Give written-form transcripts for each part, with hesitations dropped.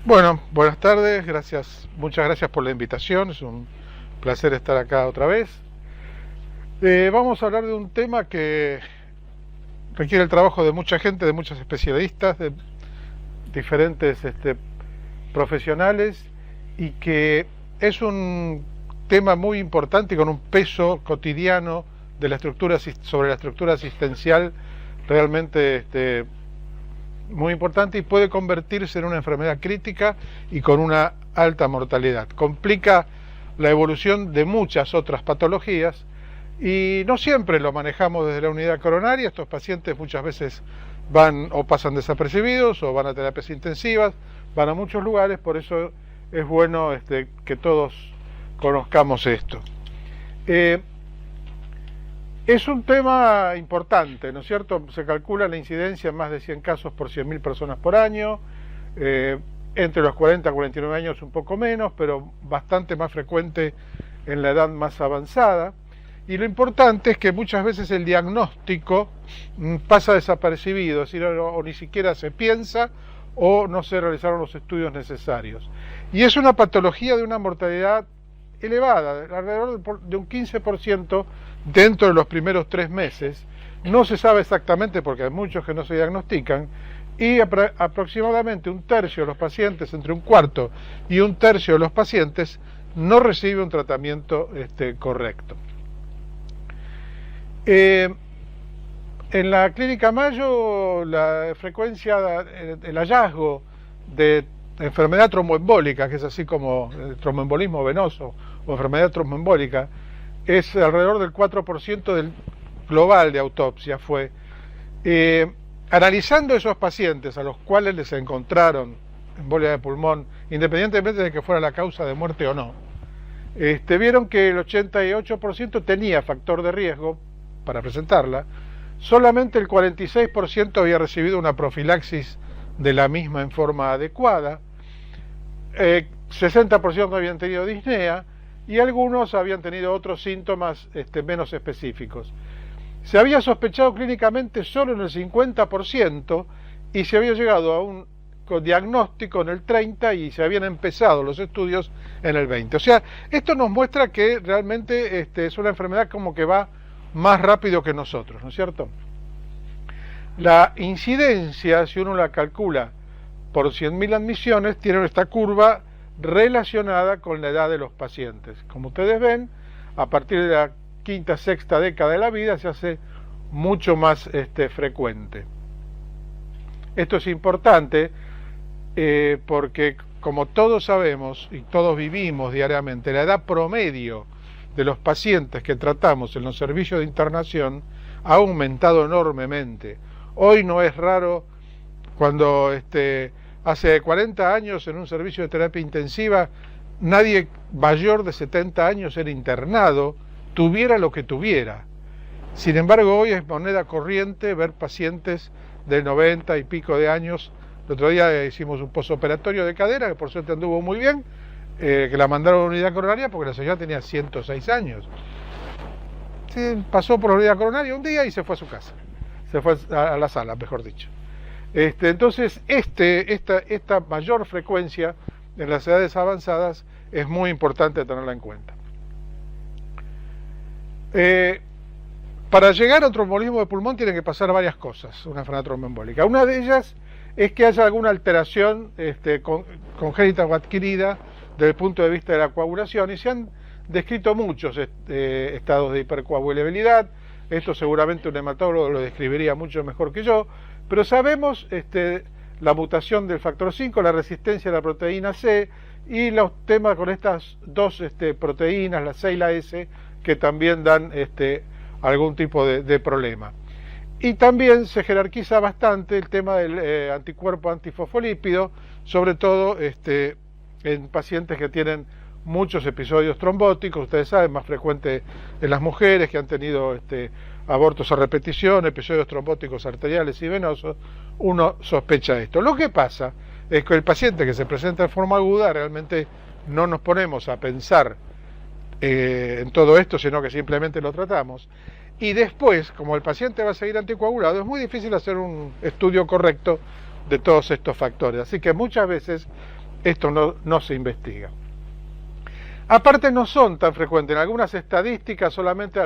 Bueno, buenas tardes, muchas gracias por la invitación, es un placer estar acá otra vez. Vamos a hablar de un tema que requiere el trabajo de mucha gente, de muchos especialistas, de diferentes profesionales, y que es un tema muy importante y con un peso cotidiano de la estructura, sobre la estructura asistencial realmente muy importante, y puede convertirse en una enfermedad crítica y con una alta mortalidad. Complica la evolución de muchas otras patologías y no siempre lo manejamos desde la unidad coronaria. Estos pacientes muchas veces van o pasan desapercibidos o van a terapias intensivas, van a muchos lugares, por eso es bueno que todos conozcamos esto. Es un tema importante, ¿no es cierto? Se calcula la incidencia en más de 100 casos por 100.000 personas por año, entre los 40 y 49 años un poco menos, pero bastante más frecuente en la edad más avanzada. Y lo importante es que muchas veces el diagnóstico pasa desapercibido, es decir, o ni siquiera se piensa o no se realizaron los estudios necesarios. Y es una patología de una mortalidad elevada, alrededor de un 15% dentro de los primeros 3 meses. No se sabe exactamente porque hay muchos que no se diagnostican, y aproximadamente un tercio de los pacientes, entre un cuarto y un tercio de los pacientes, no recibe un tratamiento correcto. En la Clínica Mayo, la frecuencia, el hallazgo de enfermedad tromboembólica, que es así como tromboembolismo venoso o enfermedad tromboembólica, es alrededor del 4% del global de autopsia. Analizando esos pacientes a los cuales les encontraron embolia de pulmón, independientemente de que fuera la causa de muerte o no, vieron que el 88% tenía factor de riesgo para presentarla. Solamente el 46% había recibido una profilaxis de la misma en forma adecuada, 60% habían tenido disnea y algunos habían tenido otros síntomas menos específicos. Se había sospechado clínicamente solo en el 50% y se había llegado a un diagnóstico en el 30% y se habían empezado los estudios en el 20%. O sea, esto nos muestra que realmente es una enfermedad como que va más rápido que nosotros, ¿no es cierto? La incidencia, si uno la calcula por 100.000 admisiones, tiene esta curva relacionada con la edad de los pacientes. Como ustedes ven, a partir de la quinta, sexta década de la vida se hace mucho más frecuente. Esto es importante porque, como todos sabemos y todos vivimos diariamente, la edad promedio de los pacientes que tratamos en los servicios de internación ha aumentado enormemente. Hoy no es raro cuando hace 40 años en un servicio de terapia intensiva nadie mayor de 70 años era internado, tuviera lo que tuviera. Sin embargo, hoy es moneda corriente ver pacientes de 90 y pico de años. El otro día hicimos un posoperatorio de cadera, que por suerte anduvo muy bien, que la mandaron a la unidad coronaria porque la señora tenía 106 años. Sí, pasó por la unidad coronaria un día y se fue a su casa. Se fue a la sala, mejor dicho. Entonces, esta mayor frecuencia en las edades avanzadas es muy importante tenerla en cuenta. Para llegar a tromboembolismo de pulmón tienen que pasar varias cosas, una enfermedad tromboembólica. Una de ellas es que haya alguna alteración congénita o adquirida desde el punto de vista de la coagulación, y se han descrito muchos estados de hipercoagulabilidad. Esto seguramente un hematólogo lo describiría mucho mejor que yo, pero sabemos la mutación del factor 5, la resistencia a la proteína C y los temas con estas dos proteínas, la C y la S, que también dan algún tipo de problema. Y también se jerarquiza bastante el tema del anticuerpo antifosfolípido, sobre todo en pacientes que tienen muchos episodios trombóticos. Ustedes saben, más frecuente en las mujeres que han tenido abortos a repetición, episodios trombóticos arteriales y venosos, uno sospecha esto. Lo que pasa es que el paciente que se presenta en forma aguda, realmente no nos ponemos a pensar en todo esto, sino que simplemente lo tratamos. Y después, como el paciente va a seguir anticoagulado, es muy difícil hacer un estudio correcto de todos estos factores. Así que muchas veces esto no se investiga. Aparte no son tan frecuentes, en algunas estadísticas solamente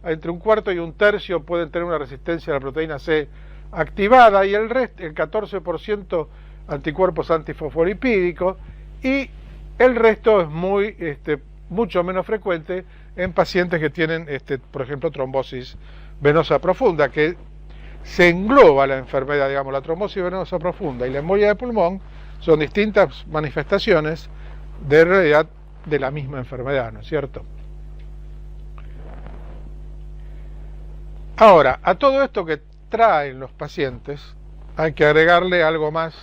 entre un cuarto y un tercio pueden tener una resistencia a la proteína C activada, y el resto, el 14% anticuerpos antifosfolipídicos, y el resto es mucho menos frecuente en pacientes que tienen, por ejemplo, trombosis venosa profunda, que se engloba la enfermedad, digamos, la trombosis venosa profunda y la embolia de pulmón son distintas manifestaciones de realidad de la misma enfermedad, ¿no es cierto? Ahora, a todo esto que traen los pacientes, hay que agregarle algo más,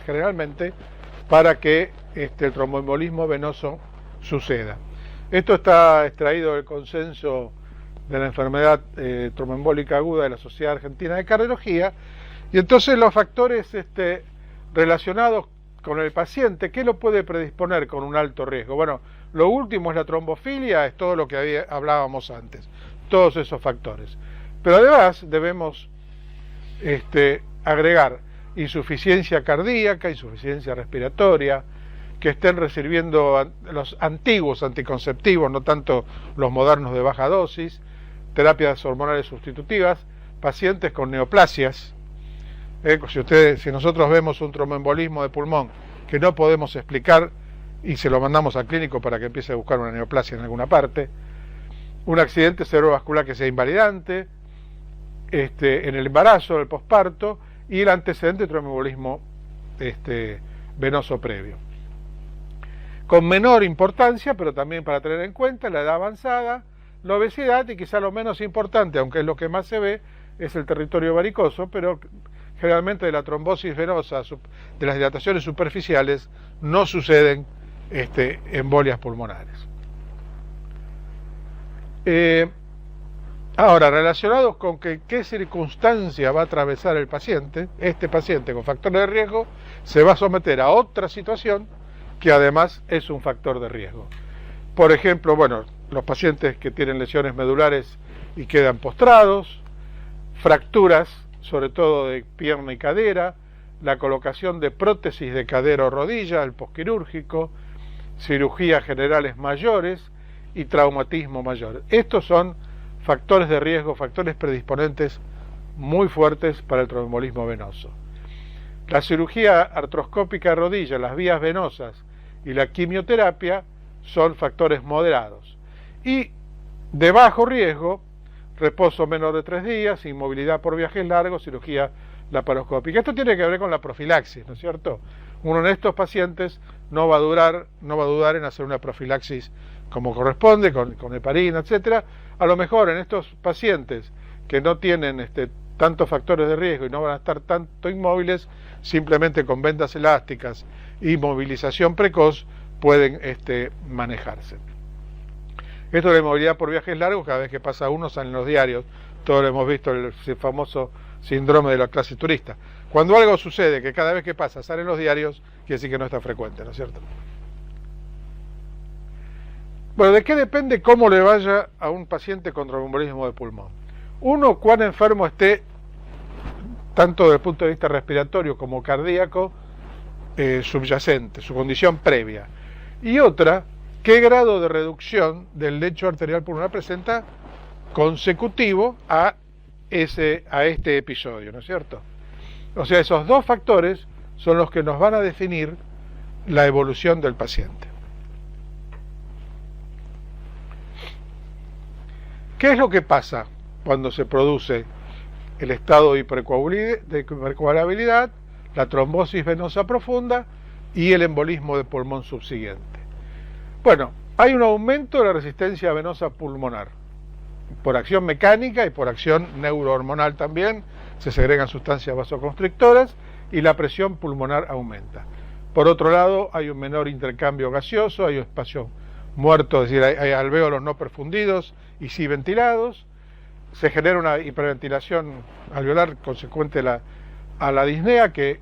generalmente, para que el tromboembolismo venoso suceda. Esto está extraído del consenso de la enfermedad tromboembólica aguda de la Sociedad Argentina de Cardiología, y entonces los factores relacionados con el paciente, ¿qué lo puede predisponer con un alto riesgo? Bueno, lo último es la trombofilia, es todo lo que hablábamos antes, todos esos factores. Pero además debemos agregar insuficiencia cardíaca, insuficiencia respiratoria, que estén recibiendo los antiguos anticonceptivos, no tanto los modernos de baja dosis, terapias hormonales sustitutivas, pacientes con neoplasias. Si nosotros vemos un tromboembolismo de pulmón que no podemos explicar y se lo mandamos al clínico para que empiece a buscar una neoplasia en alguna parte, un accidente cerebrovascular que sea invalidante, en el embarazo, el posparto, y el antecedente de tromboembolismo venoso previo. Con menor importancia, pero también para tener en cuenta, la edad avanzada, la obesidad, y quizá lo menos importante, aunque es lo que más se ve, es el territorio varicoso, pero generalmente de la trombosis venosa, de las dilataciones superficiales, no suceden embolias pulmonares. Ahora, relacionados con qué circunstancia va a atravesar el paciente, este paciente con factores de riesgo se va a someter a otra situación que además es un factor de riesgo. Por ejemplo, bueno, los pacientes que tienen lesiones medulares y quedan postrados, fracturas, sobre todo de pierna y cadera, la colocación de prótesis de cadera o rodilla, el posquirúrgico, cirugías generales mayores y traumatismo mayor. Estos son factores de riesgo, factores predisponentes muy fuertes para el tromboembolismo venoso. La cirugía artroscópica de rodilla, las vías venosas y la quimioterapia son factores moderados. Y de bajo riesgo, reposo menor de 3 días, inmovilidad por viajes largos, cirugía laparoscópica. Esto tiene que ver con la profilaxis, ¿no es cierto? Uno en estos pacientes no va a dudar en hacer una profilaxis como corresponde, con heparina, etcétera. A lo mejor en estos pacientes que no tienen tantos factores de riesgo y no van a estar tanto inmóviles, simplemente con vendas elásticas y movilización precoz pueden manejarse. Esto de la inmovilidad por viajes largos, cada vez que pasa uno salen los diarios, todos lo hemos visto, el famoso síndrome de la clase turista. Cuando algo sucede que cada vez que pasa salen los diarios, quiere decir que no está frecuente, ¿no es cierto? Bueno, ¿de qué depende cómo le vaya a un paciente con tromboembolismo de pulmón? Uno, cuán enfermo esté, tanto desde el punto de vista respiratorio como cardíaco, subyacente, su condición previa. Y otra, qué grado de reducción del lecho arterial pulmonar presenta consecutivo a este episodio, ¿no es cierto? O sea, esos dos factores son los que nos van a definir la evolución del paciente. ¿Qué es lo que pasa cuando se produce el estado de hipercoagulabilidad, la trombosis venosa profunda y el embolismo de pulmón subsiguiente? Bueno, hay un aumento de la resistencia venosa pulmonar por acción mecánica y por acción neurohormonal también, se segregan sustancias vasoconstrictoras y la presión pulmonar aumenta. Por otro lado, hay un menor intercambio gaseoso, hay un espacio muerto, es decir, hay alvéolos no perfundidos y sí ventilados, se genera una hiperventilación alveolar consecuente a la disnea, que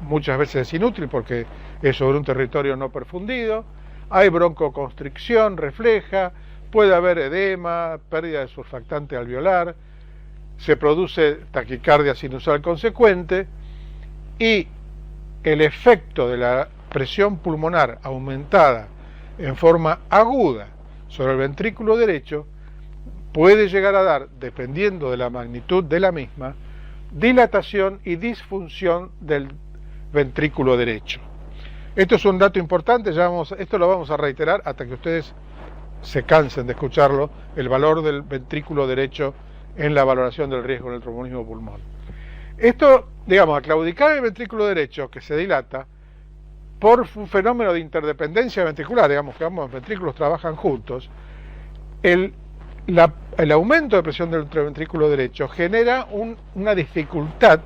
muchas veces es inútil porque es sobre un territorio no perfundido, hay broncoconstricción refleja, puede haber edema, pérdida de surfactante alveolar, se produce taquicardia sinusal consecuente, y el efecto de la presión pulmonar aumentada en forma aguda sobre el ventrículo derecho, puede llegar a dar, dependiendo de la magnitud de la misma, dilatación y disfunción del ventrículo derecho. Esto es un dato importante, esto lo vamos a reiterar hasta que ustedes se cansen de escucharlo, el valor del ventrículo derecho en la valoración del riesgo en el tromboembolismo pulmonar. Esto, digamos, a claudicar el ventrículo derecho, que se dilata, por un fenómeno de interdependencia ventricular, digamos que ambos ventrículos trabajan juntos, el aumento de presión del ventrículo derecho genera una dificultad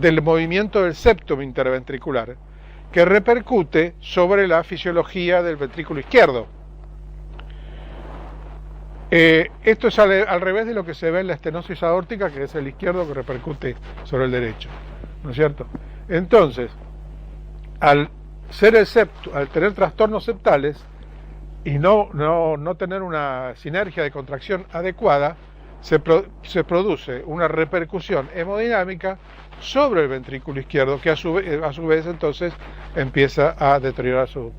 del movimiento del septum interventricular que repercute sobre la fisiología del ventrículo izquierdo. Esto es al revés de lo que se ve en la estenosis aórtica, que es el izquierdo que repercute sobre el derecho, ¿no es cierto? Entonces, al tener trastornos septales y no tener una sinergia de contracción adecuada, se produce una repercusión hemodinámica sobre el ventrículo izquierdo, que a su vez entonces empieza a deteriorar su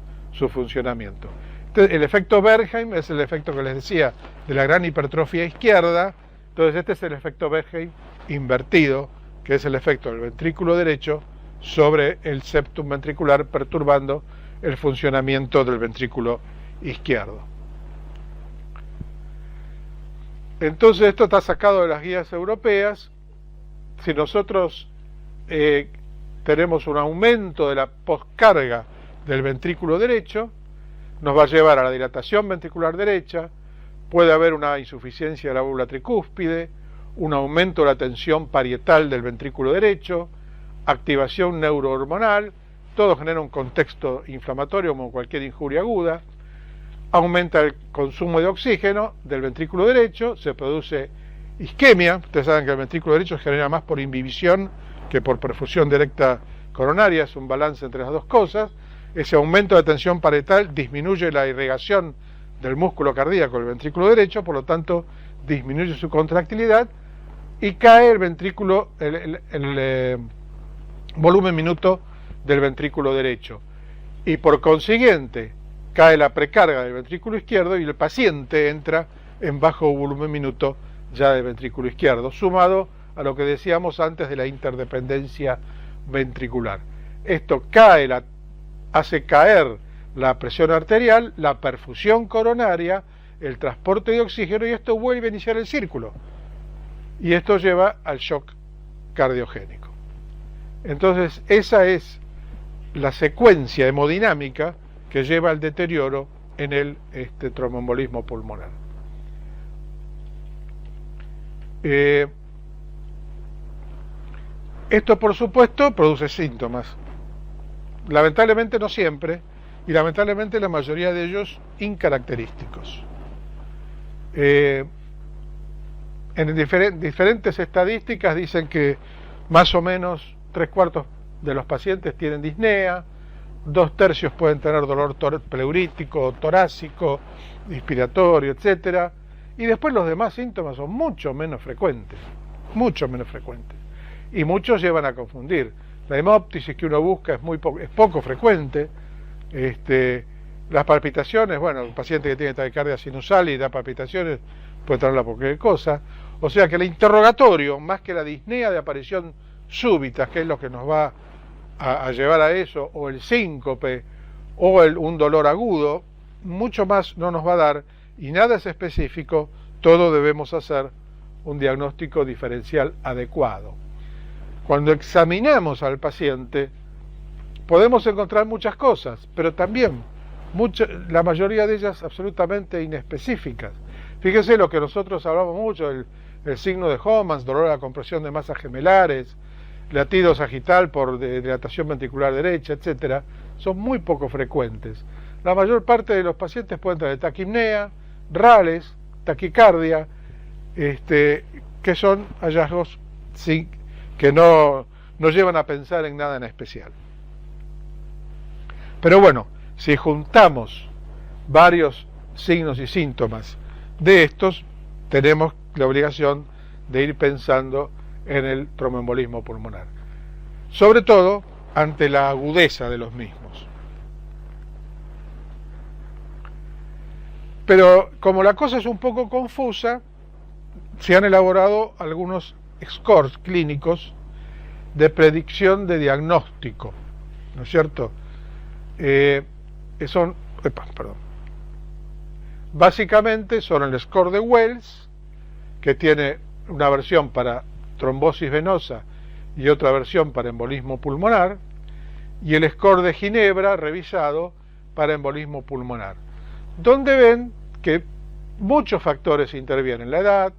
funcionamiento. Entonces, el efecto Bergheim es el efecto que les decía de la gran hipertrofia izquierda. Entonces este es el efecto Bergheim invertido, que es el efecto del ventrículo derecho sobre el septum ventricular, perturbando el funcionamiento del ventrículo izquierdo. Entonces esto está sacado de las guías europeas. Si nosotros tenemos un aumento de la poscarga del ventrículo derecho, nos va a llevar a la dilatación ventricular derecha, puede haber una insuficiencia de la válvula tricúspide, un aumento de la tensión parietal del ventrículo derecho, activación neurohormonal, todo genera un contexto inflamatorio como cualquier injuria aguda, aumenta el consumo de oxígeno del ventrículo derecho, se produce isquemia. Ustedes saben que el ventrículo derecho se genera más por inhibición que por perfusión directa coronaria, es un balance entre las dos cosas. Ese aumento de tensión parietal disminuye la irrigación del músculo cardíaco del ventrículo derecho, por lo tanto disminuye su contractilidad y cae el ventrículo, el volumen minuto del ventrículo derecho, y por consiguiente cae la precarga del ventrículo izquierdo y el paciente entra en bajo volumen minuto ya del ventrículo izquierdo, sumado a lo que decíamos antes de la interdependencia ventricular. Esto hace caer la presión arterial, la perfusión coronaria, el transporte de oxígeno, y esto vuelve a iniciar el círculo. Y esto lleva al shock cardiogénico. Entonces, esa es la secuencia hemodinámica que lleva al deterioro en el tromboembolismo pulmonar. Esto, por supuesto, produce síntomas. Lamentablemente no siempre, y lamentablemente la mayoría de ellos incaracterísticos. En diferentes estadísticas dicen que más o menos 3/4 de los pacientes tienen disnea, 2/3 pueden tener dolor pleurítico, torácico, inspiratorio, etcétera, y después los demás síntomas son mucho menos frecuentes, y muchos llevan a confundir. La hemóptisis que uno busca es poco frecuente. Las palpitaciones, bueno, el paciente que tiene taquicardia sinusal y da palpitaciones puede tenerla por cualquier cosa. O sea que el interrogatorio, más que la disnea de aparición súbita, que es lo que nos va a llevar a eso, o el síncope, o un dolor agudo, mucho más no nos va a dar, y nada es específico. Todo debemos hacer un diagnóstico diferencial adecuado. Cuando examinamos al paciente, podemos encontrar muchas cosas, pero también la mayoría de ellas absolutamente inespecíficas. Fíjese lo que nosotros hablamos mucho, el signo de Homans, dolor a la compresión de masas gemelares, latido sagital por dilatación ventricular derecha, etcétera, son muy poco frecuentes. La mayor parte de los pacientes pueden tener taquipnea, rales, taquicardia, que son hallazgos que no llevan a pensar en nada en especial. Pero bueno, si juntamos varios signos y síntomas de estos, tenemos la obligación de ir pensando en el tromboembolismo pulmonar. Sobre todo ante la agudeza de los mismos. Pero como la cosa es un poco confusa, se han elaborado algunos scores clínicos de predicción de diagnóstico, ¿no es cierto? Básicamente son el score de Wells, que tiene una versión para trombosis venosa y otra versión para embolismo pulmonar, y el score de Ginebra revisado para embolismo pulmonar, donde ven que muchos factores intervienen: la edad,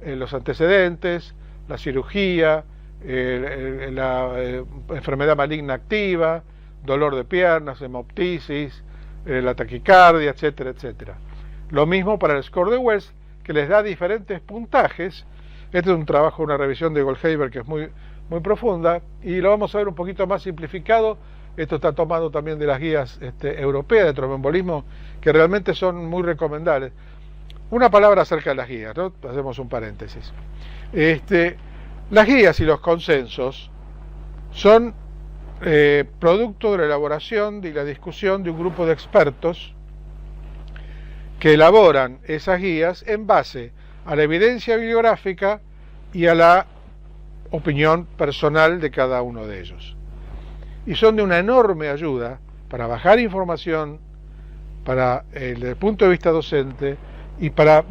los antecedentes, la cirugía, la enfermedad maligna activa, dolor de piernas, hemoptisis, la taquicardia, etcétera, etcétera. Lo mismo para el score de Wells, que les da diferentes puntajes. Este es un trabajo, una revisión de Goldhaber que es muy profunda, y lo vamos a ver un poquito más simplificado. Esto está tomado también de las guías europeas de tromboembolismo, que realmente son muy recomendables. Una palabra acerca de las guías, ¿no? Hacemos un paréntesis. Las guías y los consensos son producto de la elaboración y la discusión de un grupo de expertos que elaboran esas guías en base a la evidencia bibliográfica y a la opinión personal de cada uno de ellos. Y son de una enorme ayuda para bajar información, desde el punto de vista docente, y para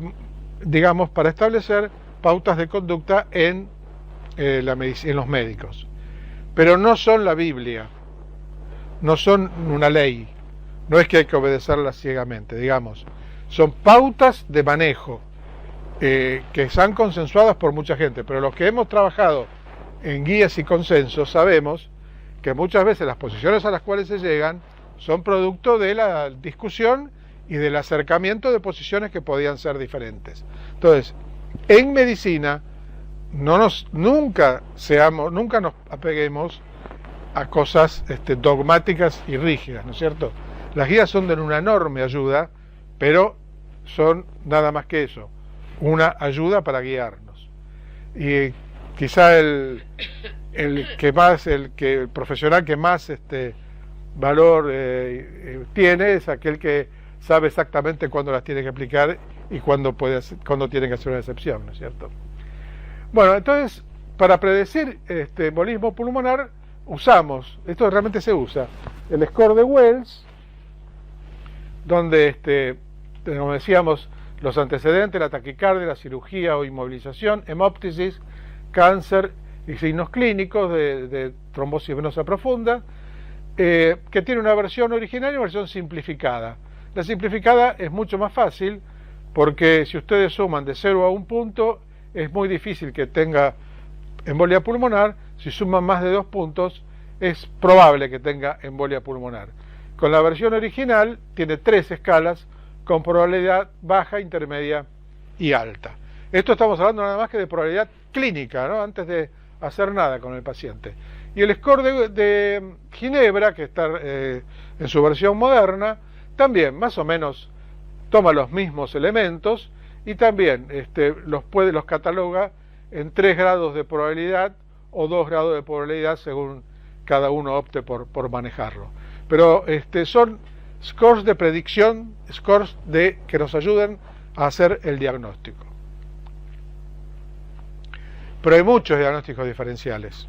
establecer pautas de conducta en los médicos. Pero no son la Biblia, no son una ley, no es que hay que obedecerlas ciegamente, son pautas de manejo que están consensuadas por mucha gente, pero los que hemos trabajado en guías y consensos sabemos que muchas veces las posiciones a las cuales se llegan son producto de la discusión y del acercamiento de posiciones que podían ser diferentes. Entonces, en medicina nunca nos apeguemos a cosas dogmáticas y rígidas, ¿no es cierto? Las guías son de una enorme ayuda, pero son nada más que eso, una ayuda para guiarnos. Y quizá el profesional que más valor tiene es aquel que sabe exactamente cuándo las tiene que aplicar y cuándo tiene que hacer una excepción, ¿no es cierto? Bueno, entonces, para predecir embolismo pulmonar, esto realmente se usa, el score de Wells, donde, como decíamos, los antecedentes, la taquicardia, la cirugía o inmovilización, hemoptisis, cáncer y signos clínicos de trombosis venosa profunda, que tiene una versión original y una versión simplificada. La simplificada es mucho más fácil, porque si ustedes suman de 0 a 1 punto, es muy difícil que tenga embolia pulmonar. Si suman más de 2 puntos, es probable que tenga embolia pulmonar. Con la versión original tiene 3 escalas con probabilidad baja, intermedia y alta. Esto estamos hablando nada más que de probabilidad clínica, ¿no? Antes de hacer nada con el paciente. Y el score de Ginebra, que está en su versión moderna, también más o menos toma los mismos elementos y también los cataloga en 3 grados de probabilidad o 2 grados de probabilidad, según cada uno opte por manejarlo. Pero son scores de predicción, scores que nos ayudan a hacer el diagnóstico. Pero hay muchos diagnósticos diferenciales: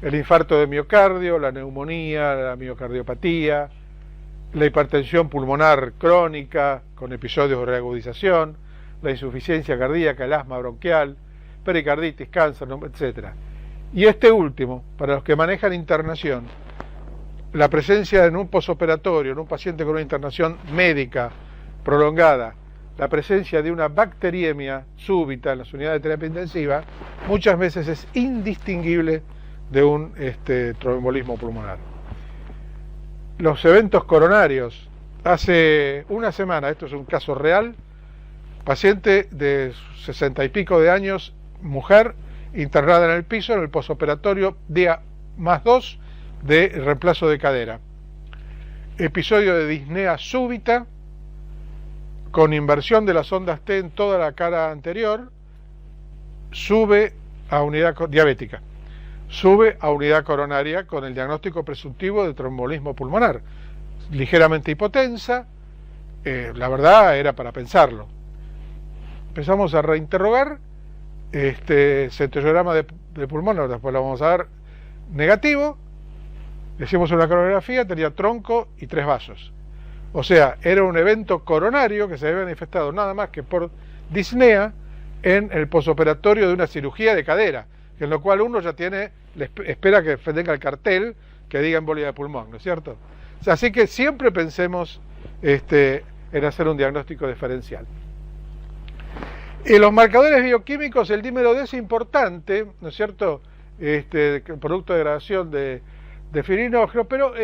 el infarto de miocardio, la neumonía, la miocardiopatía, la hipertensión pulmonar crónica con episodios de reagudización, la insuficiencia cardíaca, el asma bronquial, pericarditis, cáncer, etc. Y último, para los que manejan internación, la presencia en un posoperatorio, en un paciente con una internación médica prolongada, la presencia de una bacteriemia súbita en las unidades de terapia intensiva, muchas veces es indistinguible de un tromboembolismo pulmonar. Los eventos coronarios, hace una semana, esto es un caso real, paciente de 60 y pico de años, mujer, internada en el piso, en el posoperatorio, día +2 de reemplazo de cadera. Episodio de disnea súbita, con inversión de las ondas T en toda la cara anterior, sube a unidad diabética. sube a unidad coronaria con el diagnóstico presuntivo de tromboembolismo pulmonar. Ligeramente hipotensa, la verdad era para pensarlo. Empezamos a reinterrogar, centellograma de pulmón, después lo vamos a ver, negativo, le hicimos una coronografía, tenía tronco y 3 vasos. O sea, era un evento coronario que se había manifestado nada más que por disnea en el posoperatorio de una cirugía de cadera, en lo cual uno ya espera que tenga el cartel que diga embolia de pulmón, ¿no es cierto? O sea, así que siempre pensemos en hacer un diagnóstico diferencial. En los marcadores bioquímicos, el dímero D es importante, ¿no es cierto? El producto de degradación de fibrinogenio, pero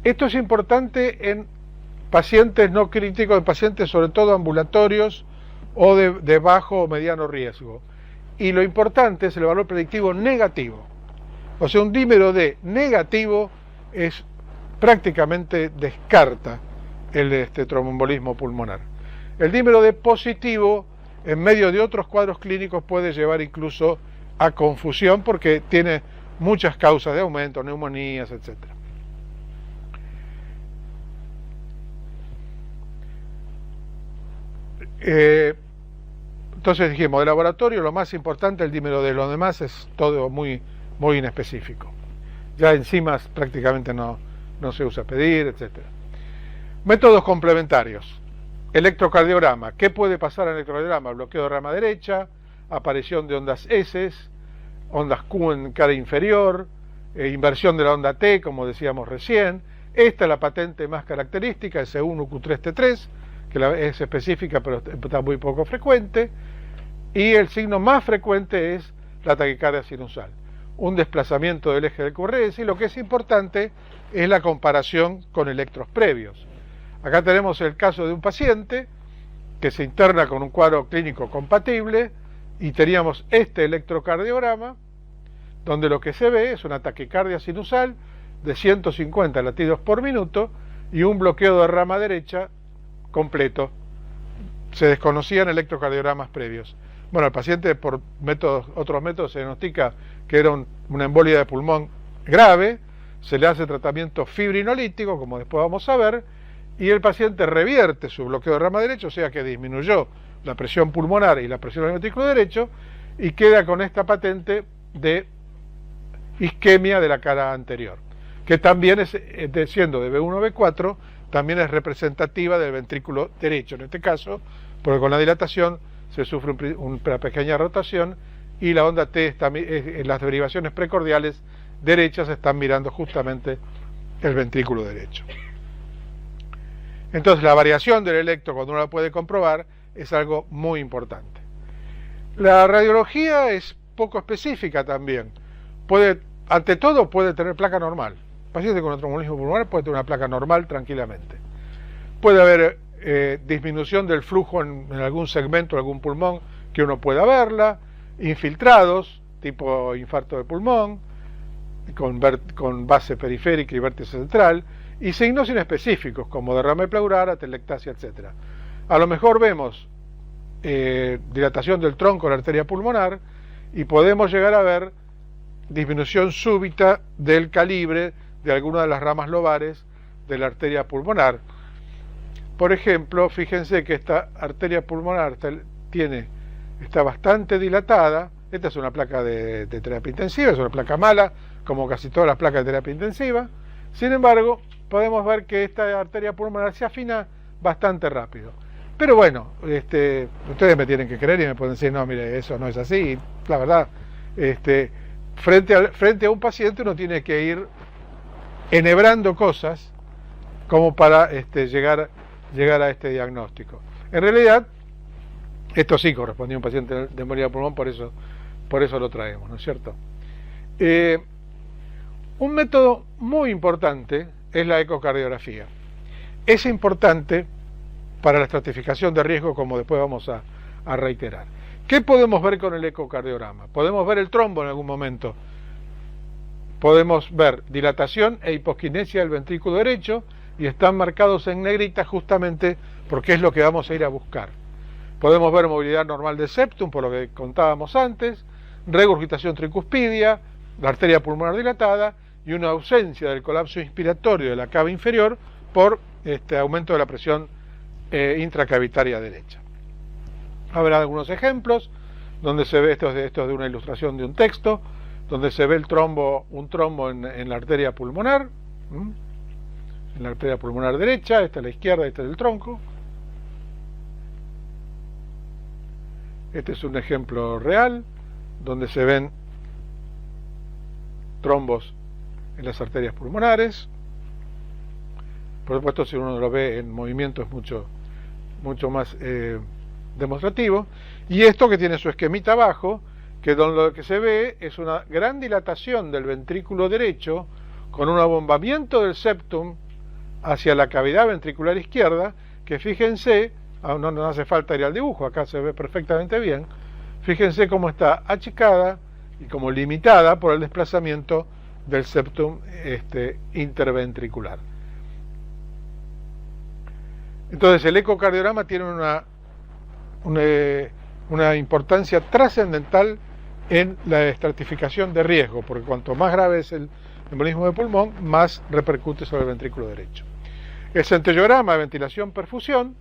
esto es importante en pacientes no críticos, en pacientes sobre todo ambulatorios o de bajo o mediano riesgo. Y lo importante es el valor predictivo negativo. O sea, un dímero D negativo prácticamente descarta el tromboembolismo pulmonar. El dímero D positivo, en medio de otros cuadros clínicos, puede llevar incluso a confusión porque tiene muchas causas de aumento, neumonías, etc. Entonces dijimos, de laboratorio lo más importante el dímero D, lo demás es todo muy, muy inespecífico. Ya enzimas prácticamente no se usa pedir, etc. Métodos complementarios. Electrocardiograma. ¿Qué puede pasar en el electrocardiograma? Bloqueo de rama derecha, aparición de ondas S, ondas Q en cara inferior, inversión de la onda T, como decíamos recién. Esta es la patente más característica, S1 Q3 T3, que es específica pero está muy poco frecuente. Y el signo más frecuente es la taquicardia sinusal, un desplazamiento del eje de ocurrencia, y lo que es importante es la comparación con electros previos. Acá tenemos el caso de un paciente que se interna con un cuadro clínico compatible y teníamos este electrocardiograma donde lo que se ve es una taquicardia sinusal de 150 latidos por minuto y un bloqueo de rama derecha completo. Se desconocían electrocardiogramas previos. Bueno, el paciente por otros métodos se diagnostica que era una embolia de pulmón grave, se le hace tratamiento fibrinolítico, como después vamos a ver, y el paciente revierte su bloqueo de rama derecha, o sea que disminuyó la presión pulmonar y la presión del ventrículo derecho, y queda con esta patente de isquemia de la cara anterior, que también siendo de B1 B4, también es representativa del ventrículo derecho, en este caso, porque con la dilatación se sufre una pequeña rotación y la onda T en las derivaciones precordiales derechas están mirando justamente el ventrículo derecho. Entonces la variación del electro, cuando uno la puede comprobar, es algo muy importante. La radiología es poco específica también. Ante todo puede tener placa normal. El paciente con tromboembolismo pulmonar puede tener una placa normal tranquilamente. Puede haber disminución del flujo en algún segmento, en algún pulmón, que uno pueda verla, infiltrados, tipo infarto de pulmón, con base periférica y vértice central, y signos inespecíficos, como derrame pleural, atelectasia, etc. A lo mejor vemos dilatación del tronco de la arteria pulmonar, y podemos llegar a ver disminución súbita del calibre de alguna de las ramas lobares de la arteria pulmonar. Por ejemplo, fíjense que esta arteria pulmonar está bastante dilatada. Esta es una placa de terapia intensiva, es una placa mala, como casi todas las placas de terapia intensiva. Sin embargo, podemos ver que esta arteria pulmonar se afina bastante rápido. Pero bueno, ustedes me tienen que creer y me pueden decir, no, mire, eso no es así. La verdad, frente a un paciente uno tiene que ir enhebrando cosas como para llegar a este diagnóstico. En realidad, esto sí correspondía a un paciente de embolia de pulmón, por eso lo traemos, ¿no es cierto? Un método muy importante es la ecocardiografía. Es importante para la estratificación de riesgo, como después vamos a reiterar. ¿Qué podemos ver con el ecocardiograma? Podemos ver el trombo en algún momento. Podemos ver dilatación e hipoquinesia del ventrículo derecho, y están marcados en negrita justamente porque es lo que vamos a ir a buscar. Podemos ver movilidad normal del septum, por lo que contábamos antes, regurgitación tricuspidia, la arteria pulmonar dilatada y una ausencia del colapso inspiratorio de la cava inferior por aumento de la presión intracavitaria derecha. Habrá algunos ejemplos donde se ve, esto es de una ilustración de un texto, donde se ve un trombo en la arteria pulmonar, en la arteria pulmonar derecha, esta es la izquierda, este es el tronco. Este es un ejemplo real, donde se ven trombos en las arterias pulmonares. Por supuesto, si uno lo ve en movimiento es mucho más demostrativo. Y esto que tiene su esquemita abajo, que lo que se ve es una gran dilatación del ventrículo derecho con un abombamiento del septum hacia la cavidad ventricular izquierda, que fíjense, no hace falta ir al dibujo, acá se ve perfectamente bien, fíjense cómo está achicada y como limitada por el desplazamiento del septum interventricular. Entonces el ecocardiograma tiene una importancia trascendental en la estratificación de riesgo, porque cuanto más grave es el embolismo de pulmón, más repercute sobre el ventrículo derecho. El centellograma de ventilación-perfusión,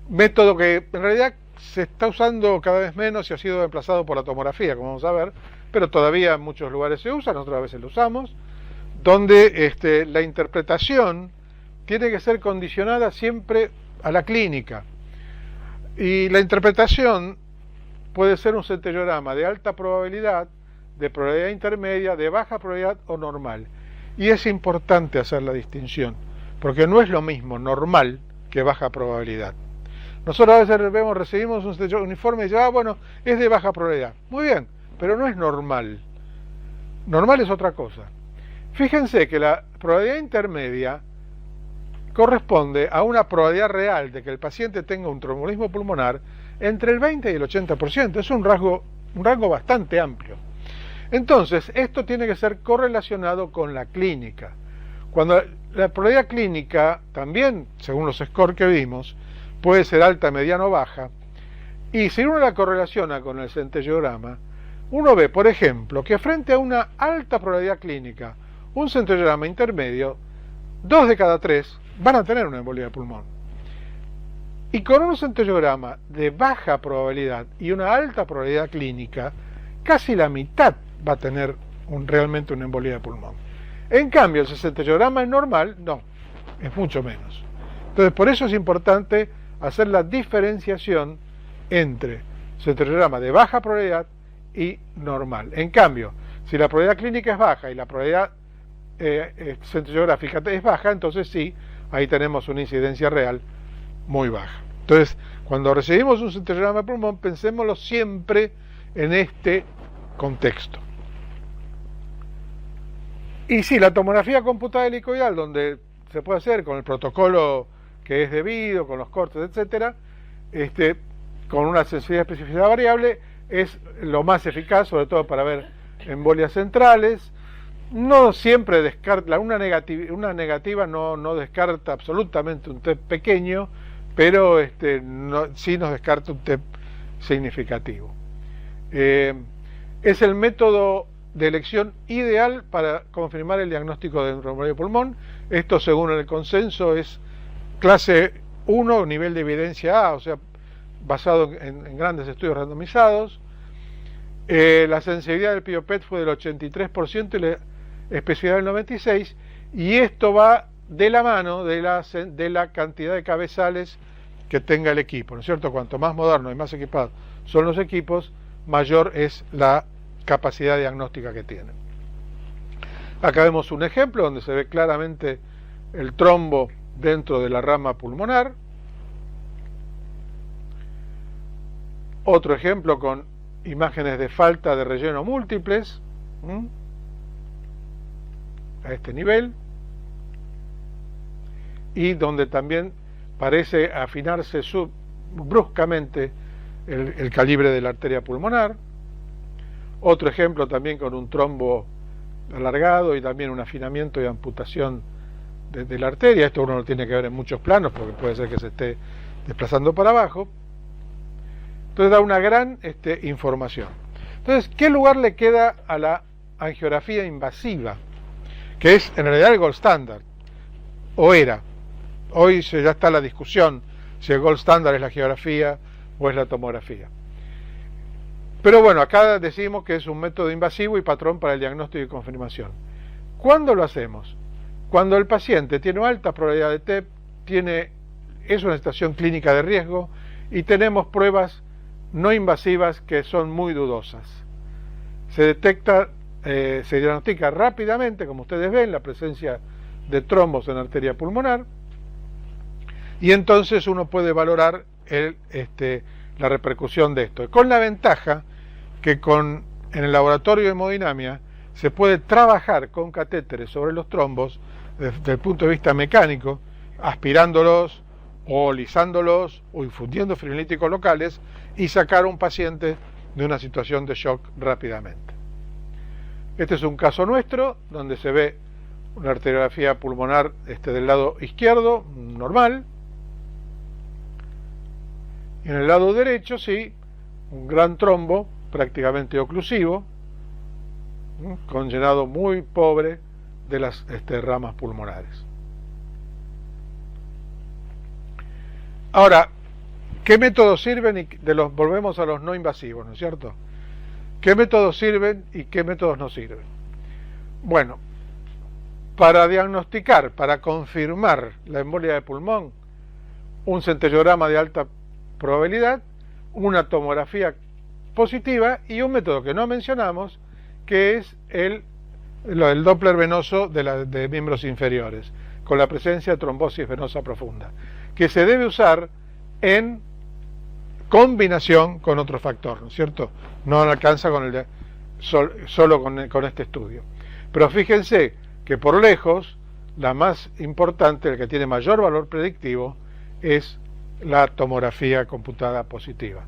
método que en realidad se está usando cada vez menos y ha sido reemplazado por la tomografía, como vamos a ver, pero todavía en muchos lugares se usa, nosotros a veces lo usamos, donde la interpretación tiene que ser condicionada siempre a la clínica. Y la interpretación puede ser un centellograma de alta probabilidad, de probabilidad intermedia, de baja probabilidad o normal. Y es importante hacer la distinción, porque no es lo mismo normal que baja probabilidad. Nosotros a veces recibimos un informe y decimos, bueno, es de baja probabilidad. Muy bien, pero no es normal. Normal es otra cosa. Fíjense que la probabilidad intermedia corresponde a una probabilidad real de que el paciente tenga un tromboembolismo pulmonar entre el 20 y el 80%. Es un rango bastante amplio. Entonces, esto tiene que ser correlacionado con la clínica. Cuando la probabilidad clínica, también, según los scores que vimos, puede ser alta, mediana o baja, y si uno la correlaciona con el centellograma, uno ve, por ejemplo, que frente a una alta probabilidad clínica, un centellograma intermedio, 2 de cada 3 van a tener una embolia de pulmón. Y con un centellograma de baja probabilidad y una alta probabilidad clínica, casi la mitad va a tener realmente una embolia de pulmón. En cambio, el centellograma normal, no, es mucho menos. Entonces, por eso es importante hacer la diferenciación entre centellograma de baja probabilidad y normal. En cambio, si la probabilidad clínica es baja y la probabilidad centellográfica es baja, entonces sí, ahí tenemos una incidencia real muy baja. Entonces, cuando recibimos un centellograma de pulmón, pensémoslo siempre en este contexto. Y sí, la tomografía computada helicoidal, donde se puede hacer con el protocolo que es debido, con los cortes, etcétera, con una sensibilidad y especificidad variable, es lo más eficaz, sobre todo para ver embolias centrales. No siempre descarta, una negativa no descarta absolutamente un TEP pequeño, pero sí nos descarta un TEP significativo. Es el método de elección ideal para confirmar el diagnóstico de tromboembolia de pulmón. Esto, según el consenso, es clase 1, nivel de evidencia A, o sea, basado en grandes estudios randomizados. La sensibilidad del PIO-PET fue del 83% y la especificidad del 96%, y esto va de la mano de la cantidad de cabezales que tenga el equipo, ¿no es cierto? Cuanto más moderno y más equipados son los equipos, mayor es la capacidad diagnóstica que tienen. Acá vemos un ejemplo donde se ve claramente el trombo dentro de la rama pulmonar. Otro ejemplo con imágenes de falta de relleno múltiples, a este nivel, y donde también parece afinarse bruscamente el calibre de la arteria pulmonar. Otro ejemplo también con un trombo alargado y también un afinamiento y amputación de la arteria. Esto uno lo tiene que ver en muchos planos porque puede ser que se esté desplazando para abajo. Entonces da una gran información. Entonces, ¿qué lugar le queda a la angiografía invasiva? Que es en realidad el gold standard, o era. Hoy ya está la discusión si el gold standard es la angiografía o es la tomografía. Pero bueno, acá decimos que es un método invasivo y patrón para el diagnóstico y confirmación. ¿Cuándo lo hacemos? Cuando el paciente tiene alta probabilidad de TEP, es una situación clínica de riesgo y tenemos pruebas no invasivas que son muy dudosas. Se diagnostica rápidamente, como ustedes ven, la presencia de trombos en arteria pulmonar, y entonces uno puede valorar la repercusión de esto, con la ventaja que en el laboratorio de hemodinamia se puede trabajar con catéteres sobre los trombos desde el punto de vista mecánico, aspirándolos o lisándolos o infundiendo fibrinolíticos locales y sacar a un paciente de una situación de shock rápidamente. Este es un caso nuestro donde se ve una arteriografía pulmonar del lado izquierdo, normal, y en el lado derecho sí, un gran trombo prácticamente oclusivo, con llenado muy pobre de las ramas pulmonares. Ahora, ¿qué métodos sirven? Volvemos a los no invasivos, ¿no es cierto? ¿Qué métodos sirven y qué métodos no sirven? Bueno, para diagnosticar, para confirmar la embolia de pulmón, un centellograma de alta probabilidad, una tomografía positiva y un método que no mencionamos, que es el Doppler venoso de miembros inferiores, con la presencia de trombosis venosa profunda, que se debe usar en combinación con otro factor, ¿no es cierto? No alcanza solo con este estudio. Pero fíjense que por lejos, la más importante, el que tiene mayor valor predictivo, es la tomografía computada positiva.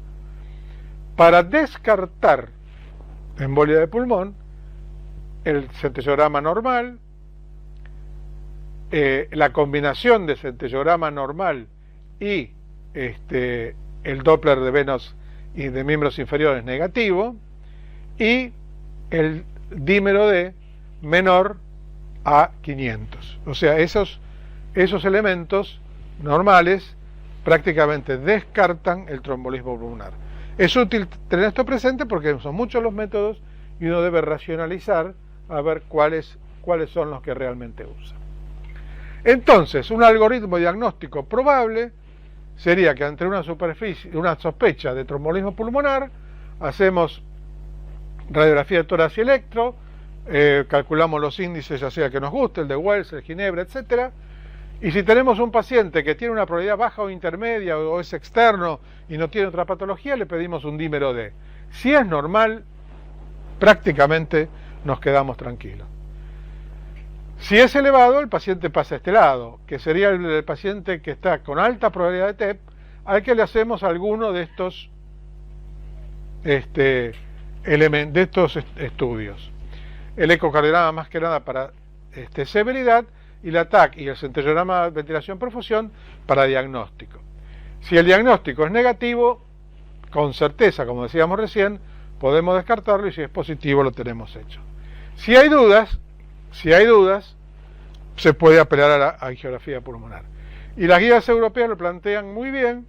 Para descartar embolia de pulmón, el centellograma normal, la combinación de centellograma normal y el Doppler de venos y de miembros inferiores negativo, y el dímero D menor a 500. O sea, esos elementos normales prácticamente descartan el trombolismo pulmonar. Es útil tener esto presente porque son muchos los métodos y uno debe racionalizar a ver cuáles son los que realmente usa. Entonces, un algoritmo diagnóstico probable sería que ante una sospecha de trombolismo pulmonar, hacemos radiografía de tórax y electro, calculamos los índices, ya sea que nos guste, el de Wells, el Ginebra, etcétera. Y si tenemos un paciente que tiene una probabilidad baja o intermedia o es externo y no tiene otra patología, le pedimos un dímero D. Si es normal, prácticamente nos quedamos tranquilos. Si es elevado, el paciente pasa a este lado, que sería el paciente que está con alta probabilidad de TEP, al que le hacemos alguno de estos estudios. El ecocardiograma más que nada para severidad, y la TAC y el centellograma de ventilación-perfusión para diagnóstico. Si el diagnóstico es negativo, con certeza, como decíamos recién, podemos descartarlo, y si es positivo lo tenemos hecho. Si hay dudas, se puede apelar a la angiografía pulmonar. Y las guías europeas lo plantean muy bien.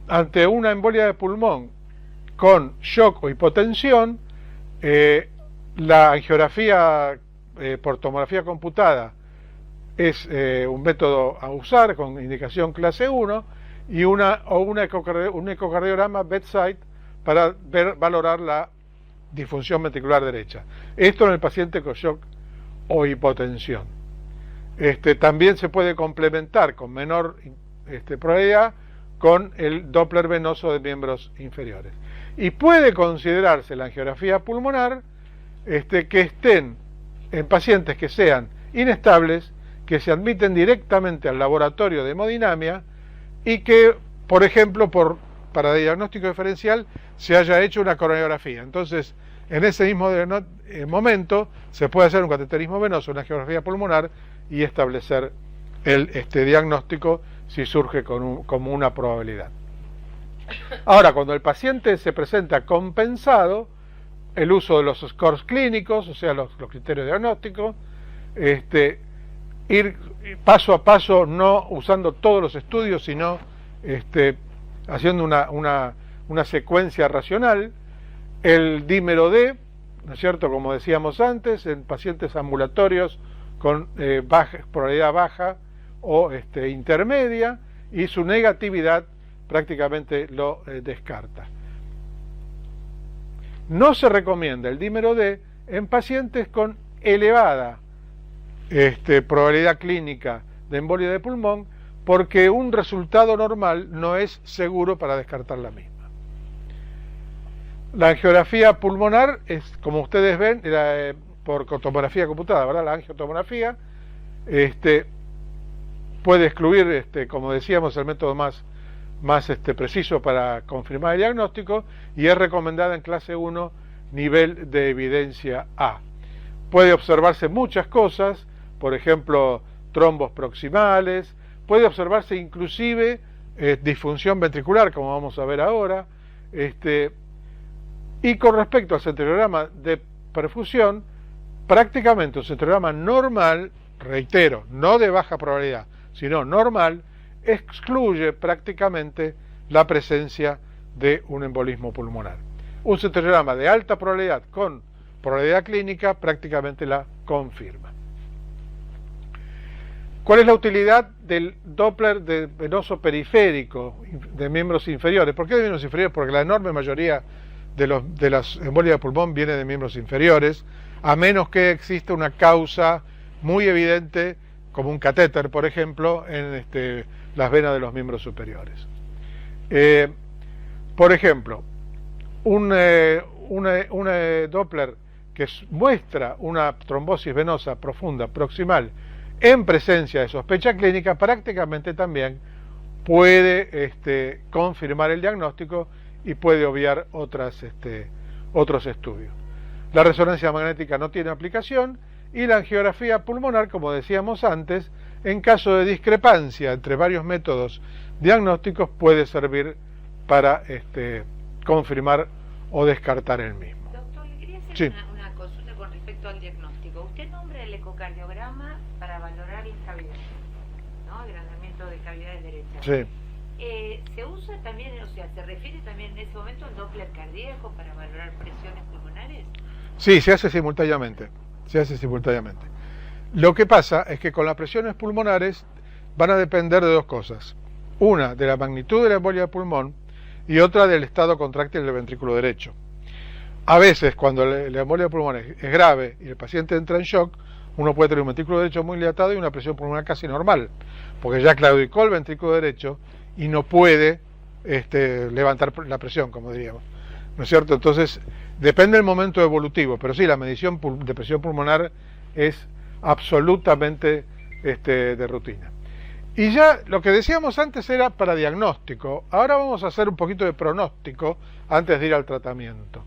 Ante una embolia de pulmón con shock o hipotensión, la angiografía por tomografía computada es un método a usar con indicación clase 1 y un ecocardiograma bedside para valorar la disfunción ventricular derecha. Esto en el paciente con shock o hipotensión. También se puede complementar con menor probabilidad con el Doppler venoso de miembros inferiores. Y puede considerarse la angiografía pulmonar que estén en pacientes que sean inestables, que se admiten directamente al laboratorio de hemodinamia y que, por ejemplo, para diagnóstico diferencial se haya hecho una coronariografía. Entonces, en ese mismo momento se puede hacer un cateterismo venoso, una angiografía pulmonar y establecer el diagnóstico si surge como una probabilidad. Ahora, cuando el paciente se presenta compensado, el uso de los scores clínicos, o sea, los criterios diagnósticos, ir paso a paso, no usando todos los estudios, sino haciendo una secuencia racional. El dímero D, ¿no es cierto?, como decíamos antes, en pacientes ambulatorios con probabilidad baja o intermedia, y su negatividad prácticamente lo descarta. No se recomienda el dímero D en pacientes con elevada probabilidad clínica de embolia de pulmón, porque un resultado normal no es seguro para descartar la misma. La angiografía pulmonar es, como ustedes ven, por tomografía computada, ¿verdad? La angiotomografía puede excluir, como decíamos, el método más preciso para confirmar el diagnóstico, y es recomendada en clase 1, nivel de evidencia A. Puede observarse muchas cosas, por ejemplo, trombos proximales, puede observarse inclusive disfunción ventricular, como vamos a ver ahora, y con respecto al centriograma de perfusión, prácticamente un centriograma normal, reitero, no de baja probabilidad, sino normal, excluye prácticamente la presencia de un embolismo pulmonar. Un centriograma de alta probabilidad con probabilidad clínica prácticamente la confirma. ¿Cuál es la utilidad del Doppler venoso periférico de miembros inferiores? ¿Por qué de miembros inferiores? Porque la enorme mayoría de las embolias de pulmón viene de miembros inferiores, a menos que exista una causa muy evidente, como un catéter, por ejemplo, en las venas de los miembros superiores. Por ejemplo, un Doppler que muestra una trombosis venosa profunda proximal en presencia de sospecha clínica, prácticamente también puede confirmar el diagnóstico y puede obviar otros estudios. La resonancia magnética no tiene aplicación, y la angiografía pulmonar, como decíamos antes, en caso de discrepancia entre varios métodos diagnósticos, puede servir para confirmar o descartar el mismo. Doctor, le quería hacer una consulta con respecto al diagnóstico. Usted nombra el ecocardiograma para valorar las cavidades, ¿no? Agrandamiento de cavidades derechas. Sí. ¿Se usa también, o sea, se refiere también en ese momento al Doppler cardíaco para valorar presiones pulmonares? Sí, se hace simultáneamente. Lo que pasa es que con las presiones pulmonares van a depender de dos cosas. Una, de la magnitud de la embolia de pulmón, y otra del estado contráctil del ventrículo derecho. A veces, cuando la embolia de pulmón es grave y el paciente entra en shock, uno puede tener un ventrículo derecho muy dilatado y una presión pulmonar casi normal, porque ya claudicó el ventrículo derecho y no puede levantar la presión, como diríamos, ¿no es cierto? Entonces, depende del momento evolutivo, pero sí, la medición de presión pulmonar es absolutamente de rutina. Y ya lo que decíamos antes era para diagnóstico. Ahora vamos a hacer un poquito de pronóstico antes de ir al tratamiento.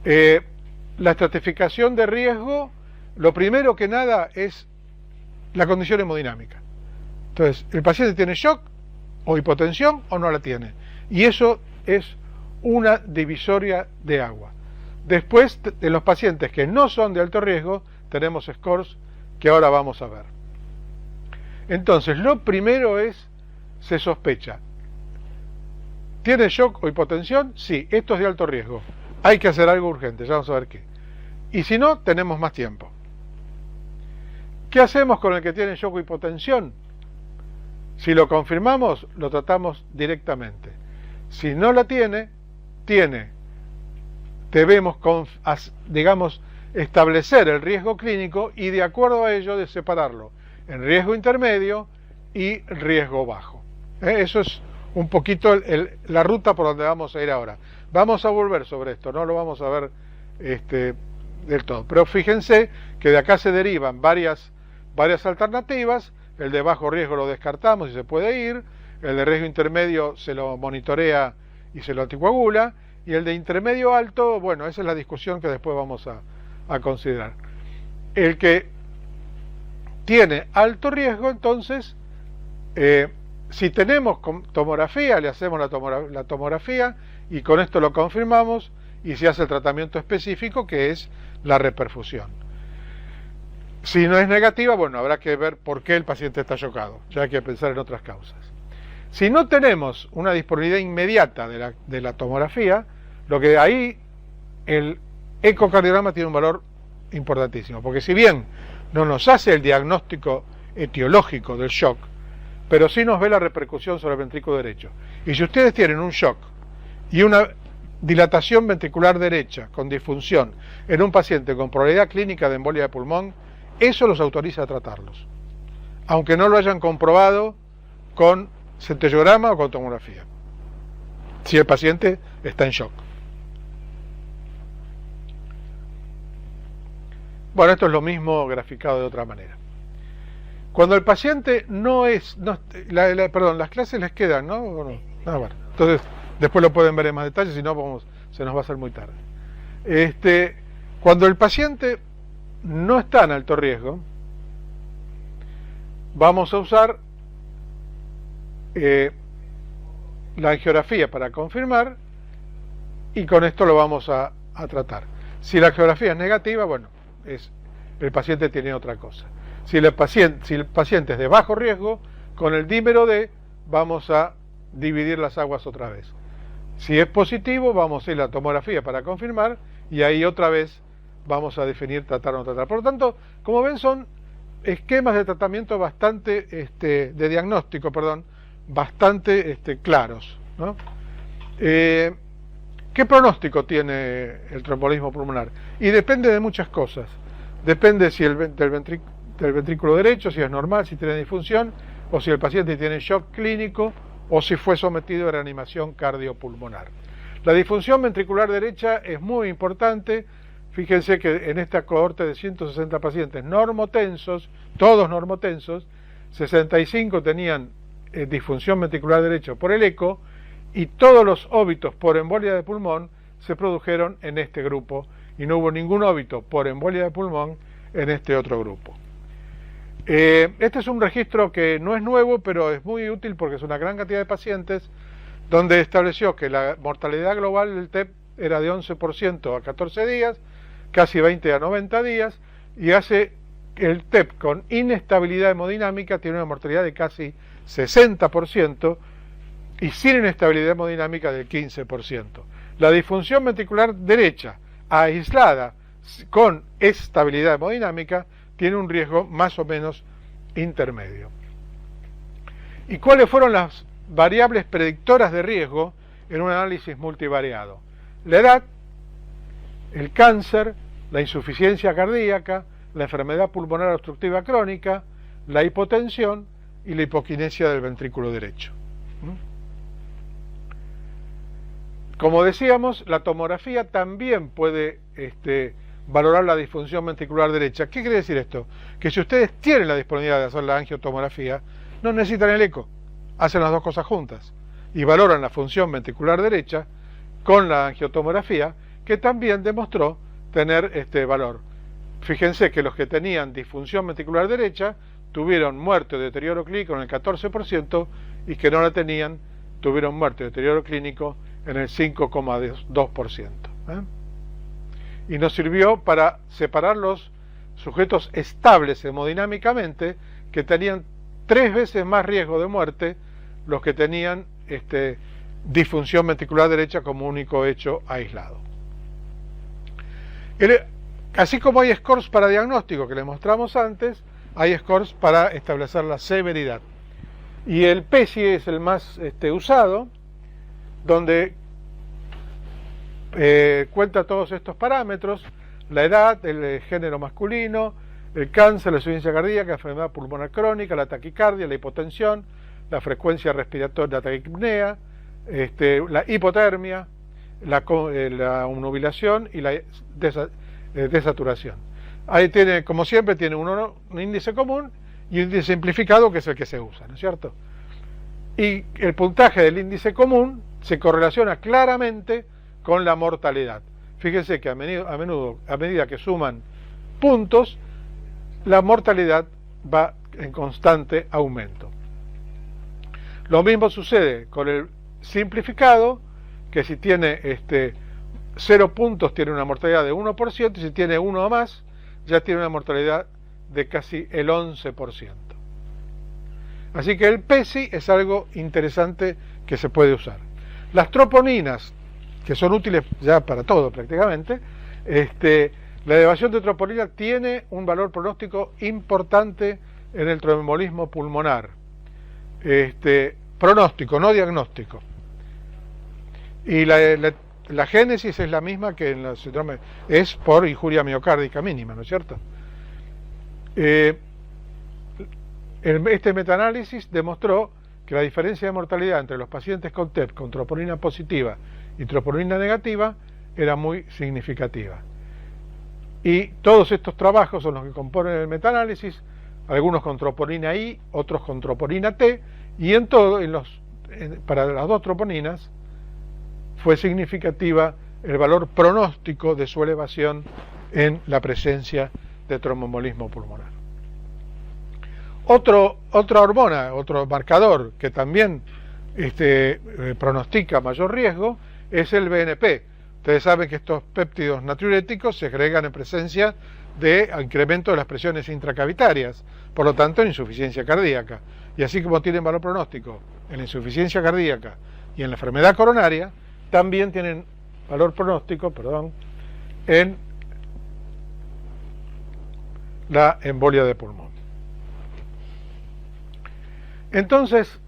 La estratificación de riesgo, lo primero que nada es la condición hemodinámica. Entonces, el paciente tiene shock o hipotensión o no la tiene. Y eso es una divisoria de agua. Después, de los pacientes que no son de alto riesgo, tenemos scores que ahora vamos a ver. Entonces, lo primero es, se sospecha. ¿Tiene shock o hipotensión? Sí, esto es de alto riesgo. Hay que hacer algo urgente, ya vamos a ver qué. Y si no, tenemos más tiempo. ¿Qué hacemos con el que tiene shock o hipotensión? Si lo confirmamos, lo tratamos directamente. Si no la tiene, debemos, digamos, establecer el riesgo clínico y de acuerdo a ello de separarlo en riesgo intermedio y riesgo bajo. Eso es un poquito la ruta por donde vamos a ir ahora. Vamos a volver sobre esto, no lo vamos a ver del todo. Pero fíjense que de acá se derivan varias alternativas. El de bajo riesgo lo descartamos y se puede ir. El de riesgo intermedio se lo monitorea y se lo anticoagula. Y el de intermedio alto, bueno, esa es la discusión que después vamos a considerar. El que tiene alto riesgo, entonces, si tenemos tomografía, le hacemos la tomografía y con esto lo confirmamos y se hace el tratamiento específico, que es la reperfusión. Si no es negativa, bueno, habrá que ver por qué el paciente está chocado, ya hay que pensar en otras causas. Si no tenemos una disponibilidad inmediata de la tomografía, lo que ahí el ecocardiograma tiene un valor importantísimo, porque si bien no nos hace el diagnóstico etiológico del shock, pero sí nos ve la repercusión sobre el ventrículo derecho. Y si ustedes tienen un shock y una dilatación ventricular derecha con disfunción en un paciente con probabilidad clínica de embolia de pulmón, eso los autoriza a tratarlos, aunque no lo hayan comprobado con centellograma o con tomografía, si el paciente está en shock. Bueno, esto es lo mismo graficado de otra manera. Cuando el paciente perdón, las clases les quedan, ¿no? ¿O no? Ah, bueno. Entonces, después lo pueden ver en más detalle, si no, se nos va a hacer muy tarde. Cuando el paciente no está en alto riesgo, vamos a usar la angiografía para confirmar y con esto lo vamos a tratar. Si la angiografía es negativa, bueno, el paciente tiene otra cosa. Si el paciente es de bajo riesgo, con el dímero D vamos a dividir las aguas otra vez. Si es positivo, vamos a ir a la tomografía para confirmar y ahí otra vez vamos a definir tratar o no tratar. Por lo tanto, como ven, son esquemas de tratamiento bastante, de diagnóstico, perdón, bastante claros, ¿no? ¿Qué pronóstico tiene el tromboembolismo pulmonar? Y depende de muchas cosas. Depende del ventrículo derecho, si es normal, si tiene disfunción, o si el paciente tiene shock clínico, o si fue sometido a reanimación cardiopulmonar. La disfunción ventricular derecha es muy importante. Fíjense que en esta cohorte de 160 pacientes normotensos, todos normotensos, 65 tenían disfunción ventricular derecha por el eco, y todos los óbitos por embolia de pulmón se produjeron en este grupo y no hubo ningún óbito por embolia de pulmón en este otro grupo. Este es un registro que no es nuevo, pero es muy útil porque es una gran cantidad de pacientes, donde estableció que la mortalidad global del TEP era de 11% a 14 días, casi 20 a 90 días, y hace el TEP con inestabilidad hemodinámica tiene una mortalidad de casi 60%, y sin inestabilidad hemodinámica del 15%. La disfunción ventricular derecha aislada con estabilidad hemodinámica tiene un riesgo más o menos intermedio. ¿Y cuáles fueron las variables predictoras de riesgo en un análisis multivariado? La edad, el cáncer, la insuficiencia cardíaca, la enfermedad pulmonar obstructiva crónica, la hipotensión y la hipoquinesia del ventrículo derecho. Como decíamos, la tomografía también puede valorar la disfunción ventricular derecha. ¿Qué quiere decir esto? Que si ustedes tienen la disponibilidad de hacer la angiotomografía, no necesitan el eco, hacen las dos cosas juntas y valoran la función ventricular derecha con la angiotomografía, que también demostró tener este valor. Fíjense que los que tenían disfunción ventricular derecha tuvieron muerte o deterioro clínico en el 14% y que no la tenían tuvieron muerte o deterioro clínico en el 5,2%. Y nos sirvió para separar los sujetos estables hemodinámicamente, que tenían 3 veces más riesgo de muerte, los que tenían disfunción ventricular derecha como único hecho aislado. Así como hay scores para diagnóstico que les mostramos antes, hay scores para establecer la severidad. Y el PESI es el más usado, donde cuenta todos estos parámetros: la edad, el género masculino, el cáncer, la insuficiencia cardíaca, la enfermedad pulmonar crónica, la taquicardia, la hipotensión, la frecuencia respiratoria, la taquipnea, la hipotermia, la obnubilación y la desaturación. Ahí tiene, como siempre, tiene un índice común y un índice simplificado, que es el que se usa, ¿no es cierto? Y el puntaje del índice común se correlaciona claramente con la mortalidad. Fíjense que a medida que suman puntos, la mortalidad va en constante aumento. Lo mismo sucede con el simplificado, que si tiene 0 puntos tiene una mortalidad de 1%, y si tiene 1 o más ya tiene una mortalidad de casi el 11%. Así que el PESI es algo interesante que se puede usar. Las troponinas, que son útiles ya para todo prácticamente, la elevación de troponina tiene un valor pronóstico importante en el tromboembolismo pulmonar. Pronóstico, no diagnóstico. Y la génesis es la misma que en la síndrome, es por injuria miocárdica mínima, ¿no es cierto? Este metaanálisis demostró que la diferencia de mortalidad entre los pacientes con TEP con troponina positiva y troponina negativa era muy significativa. Y todos estos trabajos son los que componen el metaanálisis, algunos con troponina I, otros con troponina T, y en todo, para las dos troponinas, fue significativa el valor pronóstico de su elevación en la presencia de tromboembolismo pulmonar. Otra hormona, otro marcador que también pronostica mayor riesgo es el BNP. Ustedes saben que estos péptidos natriuréticos se agregan en presencia de incremento de las presiones intracavitarias, por lo tanto en insuficiencia cardíaca. Y así como tienen valor pronóstico en la insuficiencia cardíaca y en la enfermedad coronaria, también tienen valor pronóstico, en la embolia de pulmón. Entonces,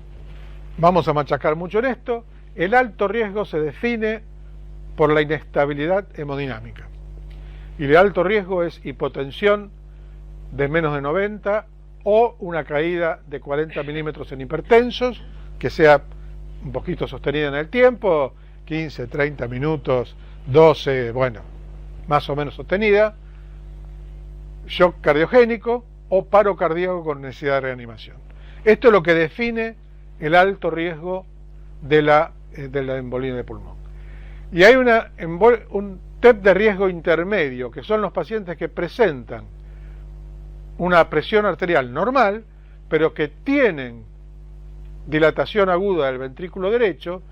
vamos a machacar mucho en esto. El alto riesgo se define por la inestabilidad hemodinámica. Y el alto riesgo es hipotensión de menos de 90 o una caída de 40 milímetros en hipertensos, que sea un poquito sostenida en el tiempo, 15, 30 minutos, 12, más o menos sostenida, shock cardiogénico o paro cardíaco con necesidad de reanimación. Esto es lo que define el alto riesgo de la embolia de pulmón. Y hay un TEP de riesgo intermedio, que son los pacientes que presentan una presión arterial normal, pero que tienen dilatación aguda del ventrículo derecho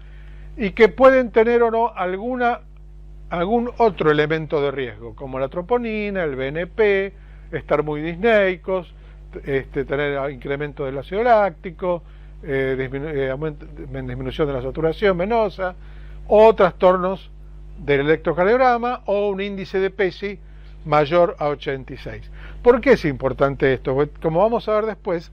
y que pueden tener o no algún otro elemento de riesgo, como la troponina, el BNP, estar muy disneicos, tener incremento del ácido láctico, disminución de la saturación venosa, o trastornos del electrocardiograma, o un índice de PESI mayor a 86. ¿Por qué es importante esto? Como vamos a ver después,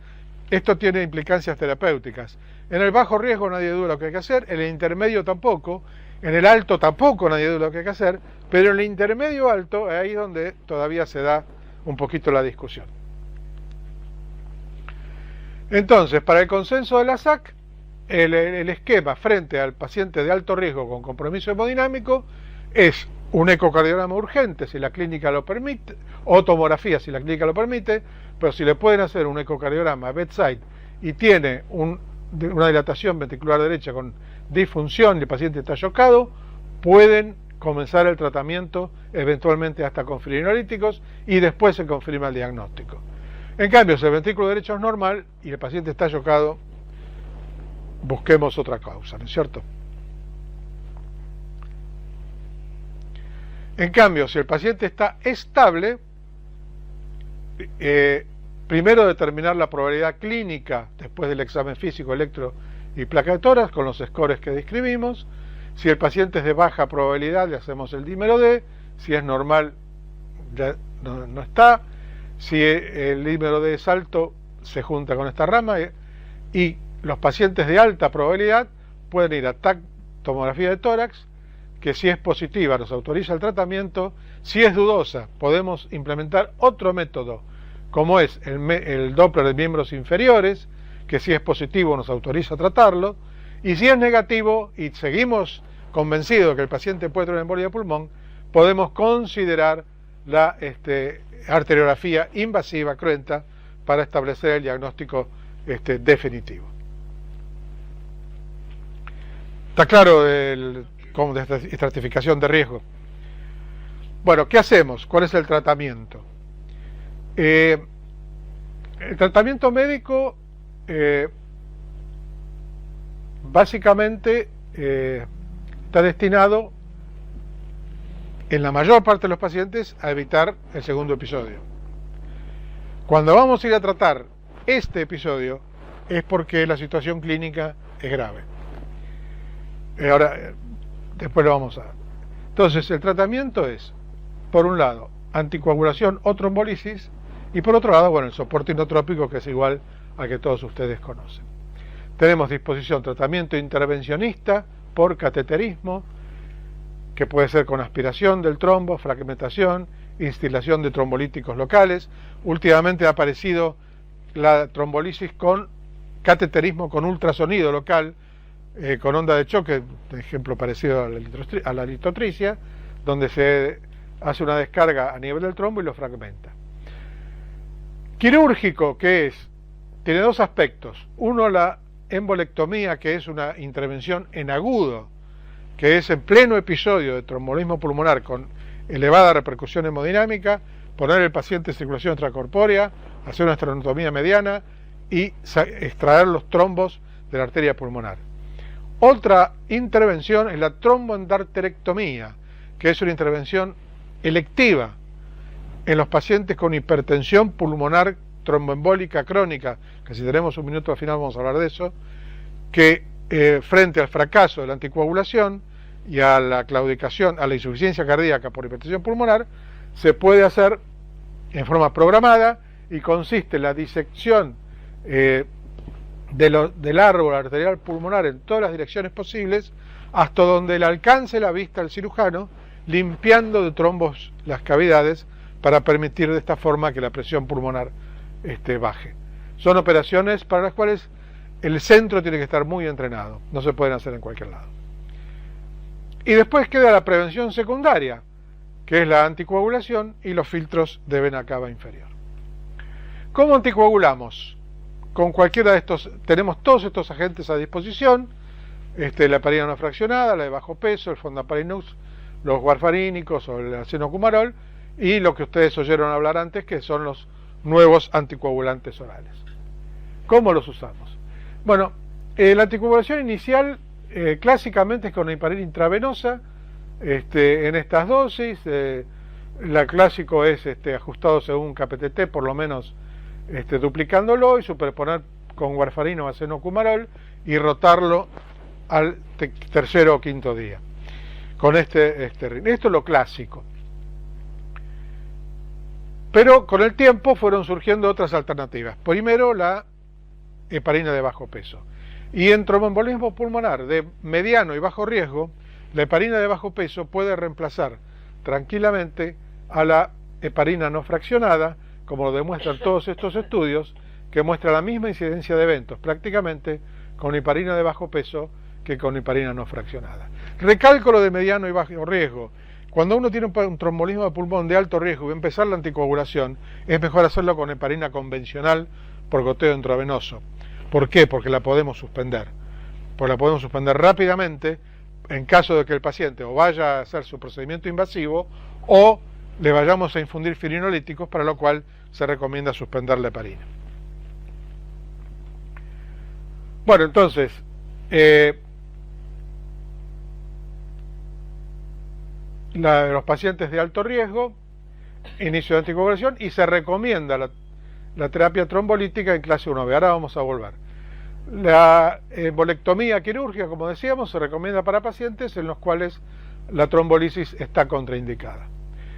esto tiene implicancias terapéuticas. En el bajo riesgo nadie duda lo que hay que hacer, en el intermedio tampoco, en el alto tampoco nadie duda lo que hay que hacer, pero en el intermedio alto, ahí es donde todavía se da un poquito la discusión. Entonces, para el consenso de la SAC, el esquema frente al paciente de alto riesgo con compromiso hemodinámico es un ecocardiograma urgente si la clínica lo permite, o tomografía si la clínica lo permite, pero si le pueden hacer un ecocardiograma bedside y tiene una dilatación ventricular derecha con disfunción y el paciente está chocado, pueden comenzar el tratamiento eventualmente hasta con filinolíticos y después se confirma el diagnóstico. En cambio, si el ventrículo derecho es normal y el paciente está chocado, busquemos otra causa, ¿no es cierto? En cambio, si el paciente está estable, primero determinar la probabilidad clínica después del examen físico, electro y placa de tórax con los scores que describimos. Si el paciente es de baja probabilidad, le hacemos el dímero D. Si es normal, ya no está. Si el dímero D es alto, se junta con esta rama. Y los pacientes de alta probabilidad pueden ir a TAC, tomografía de tórax, que si es positiva nos autoriza el tratamiento. Si es dudosa, podemos implementar otro método, como es el Doppler de miembros inferiores, que si es positivo nos autoriza a tratarlo. Y si es negativo y seguimos convencidos que el paciente puede tener una embolia de pulmón, podemos considerar la arteriografía invasiva cruenta para establecer el diagnóstico definitivo. ¿Está claro cómo de estratificación de riesgo? Bueno, ¿qué hacemos? ¿Cuál es el tratamiento? El tratamiento médico básicamente está destinado en la mayor parte de los pacientes a evitar el segundo episodio. Cuando vamos a ir a tratar este episodio es porque la situación clínica es grave. Ahora, después lo vamos a ver. Entonces, el tratamiento es, por un lado, anticoagulación o trombolisis, y por otro lado, bueno, el soporte inotrópico, que es igual al que todos ustedes conocen. Tenemos disposición tratamiento intervencionista por cateterismo, que puede ser con aspiración del trombo, fragmentación, instilación de trombolíticos locales. Últimamente ha aparecido la trombolisis con cateterismo con ultrasonido local, con onda de choque, de ejemplo parecido a la lithotricia, donde se hace una descarga a nivel del trombo y lo fragmenta. Quirúrgico, que tiene dos aspectos. Uno, la embolectomía, que es una intervención en agudo, que es en pleno episodio de trombolismo pulmonar con elevada repercusión hemodinámica, poner al paciente en circulación extracorpórea, hacer una esternotomía mediana y extraer los trombos de la arteria pulmonar. Otra intervención es la tromboendarterectomía, que es una intervención electiva en los pacientes con hipertensión pulmonar tromboembólica crónica, que si tenemos un minuto al final vamos a hablar de eso, que frente al fracaso de la anticoagulación y a la claudicación, a la insuficiencia cardíaca por hipertensión pulmonar, se puede hacer en forma programada y consiste en la disección del árbol arterial pulmonar en todas las direcciones posibles, hasta donde le alcance la vista al cirujano, limpiando de trombos las cavidades para permitir de esta forma que la presión pulmonar baje. Son operaciones para las cuales el centro tiene que estar muy entrenado, no se pueden hacer en cualquier lado. Y después queda la prevención secundaria, que es la anticoagulación y los filtros de vena cava inferior. ¿Cómo anticoagulamos? Con cualquiera de estos, tenemos todos estos agentes a disposición, la heparina no fraccionada, la de bajo peso, el fondaparinux, los warfarínicos o el acenocumarol, y lo que ustedes oyeron hablar antes, que son los nuevos anticoagulantes orales. ¿Cómo los usamos? Bueno, la anticoagulación inicial clásicamente es con heparina intravenosa, en estas dosis. La clásico es ajustado según KPTT, por lo menos duplicándolo y superponer con warfarina o acenocumarol y rotarlo al tercero o quinto día con esto es lo clásico. Pero con el tiempo fueron surgiendo otras alternativas. Primero la heparina de bajo peso, y en tromboembolismo pulmonar de mediano y bajo riesgo, la heparina de bajo peso puede reemplazar tranquilamente a la heparina no fraccionada, como lo demuestran todos estos estudios, que muestra la misma incidencia de eventos prácticamente con heparina de bajo peso que con heparina no fraccionada. Recalco lo de mediano y bajo riesgo. Cuando uno tiene un trombolismo de pulmón de alto riesgo y va a empezar la anticoagulación, es mejor hacerlo con heparina convencional por goteo intravenoso. ¿Por qué? Porque la podemos suspender. Porque la podemos suspender rápidamente en caso de que el paciente o vaya a hacer su procedimiento invasivo o le vayamos a infundir firinolíticos, para lo cual se recomienda suspender la heparina. Bueno, entonces, los pacientes de alto riesgo, inicio de anticoagulación, y se recomienda la terapia trombolítica en clase 1B. Ahora vamos a volver. La embolectomía quirúrgica, como decíamos, se recomienda para pacientes en los cuales la trombolisis está contraindicada.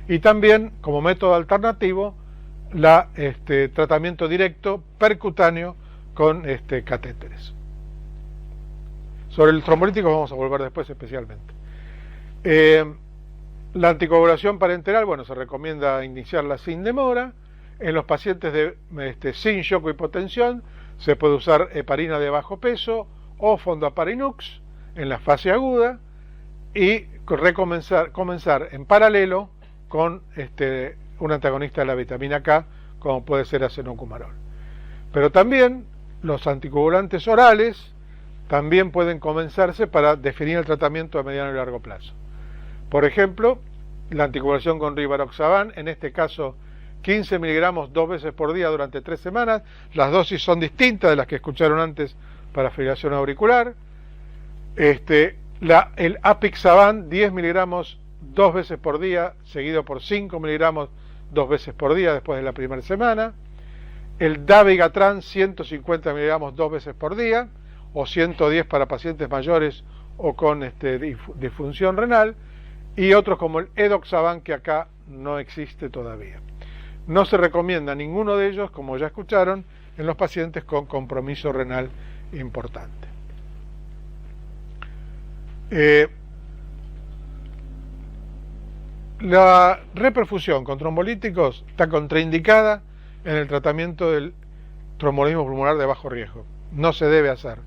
Y también, como método alternativo, tratamiento directo percutáneo con catéteres. Sobre el trombolítico vamos a volver después especialmente. La anticoagulación parenteral, bueno, se recomienda iniciarla sin demora. En los pacientes sin shock o hipotensión se puede usar heparina de bajo peso o fondaparinux en la fase aguda y comenzar en paralelo con un antagonista de la vitamina K, como puede ser acenocumarol. Pero también los anticoagulantes orales también pueden comenzarse para definir el tratamiento a mediano y largo plazo. Por ejemplo, la anticoagulación con rivaroxaban, en este caso 15 miligramos 2 veces por día durante 3 semanas. Las dosis son distintas de las que escucharon antes para fibrilación auricular. El apixaban 10 miligramos 2 veces por día, seguido por 5 miligramos 2 veces por día después de la primera semana. El dabigatran 150 miligramos 2 veces por día, o 110 para pacientes mayores o con disfunción renal, y otros como el edoxaban, que acá no existe todavía. No se recomienda ninguno de ellos, como ya escucharon, en los pacientes con compromiso renal importante. La reperfusión con trombolíticos está contraindicada en el tratamiento del tromboembolismo pulmonar de bajo riesgo. No se debe hacer,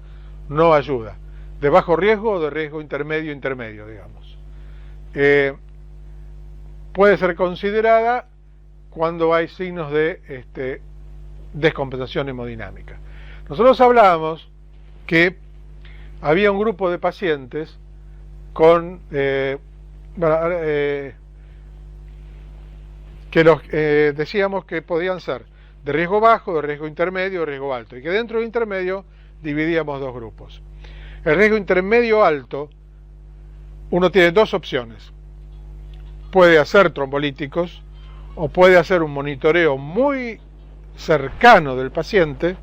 no ayuda. De bajo riesgo o de riesgo intermedio, digamos. Puede ser considerada cuando hay signos de descompensación hemodinámica. Nosotros hablábamos que había un grupo de pacientes con decíamos que podían ser de riesgo bajo, de riesgo intermedio, de riesgo alto, y que dentro del intermedio dividíamos dos grupos. El riesgo intermedio alto, uno tiene dos opciones: puede hacer trombolíticos o puede hacer un monitoreo muy cercano del paciente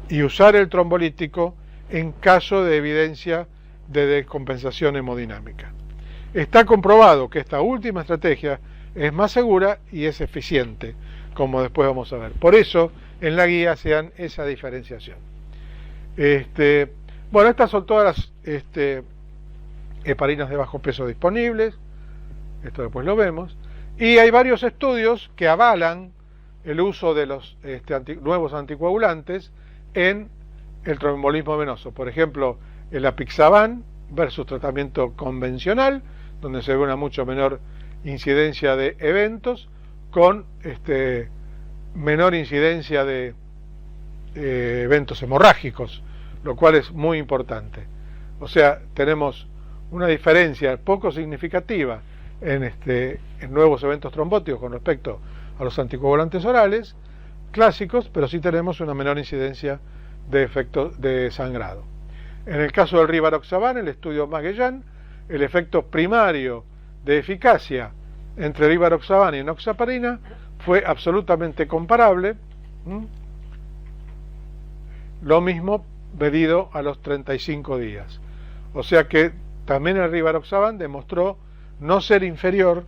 y usar el trombolítico en caso de evidencia de descompensación hemodinámica. Está comprobado que esta última estrategia es más segura y es eficiente, como después vamos a ver. Por eso en la guía se dan esa diferenciación. Bueno, estas son todas las heparinas de bajo peso disponibles. Esto después lo vemos. Y hay varios estudios que avalan el uso de los nuevos anticoagulantes en el tromboembolismo venoso. Por ejemplo, el apixaban versus tratamiento convencional, donde se ve una mucho menor incidencia de eventos, con menor incidencia de eventos hemorrágicos, lo cual es muy importante. O sea, tenemos una diferencia poco significativa en nuevos eventos trombóticos con respecto a los anticoagulantes orales clásicos, pero sí tenemos una menor incidencia de efectos de sangrado. En el caso del rivaroxaban, el estudio Magellan, el efecto primario de eficacia entre rivaroxaban y enoxaparina fue absolutamente comparable. Lo mismo medido a los 35 días. O sea que también el rivaroxaban demostró no ser inferior,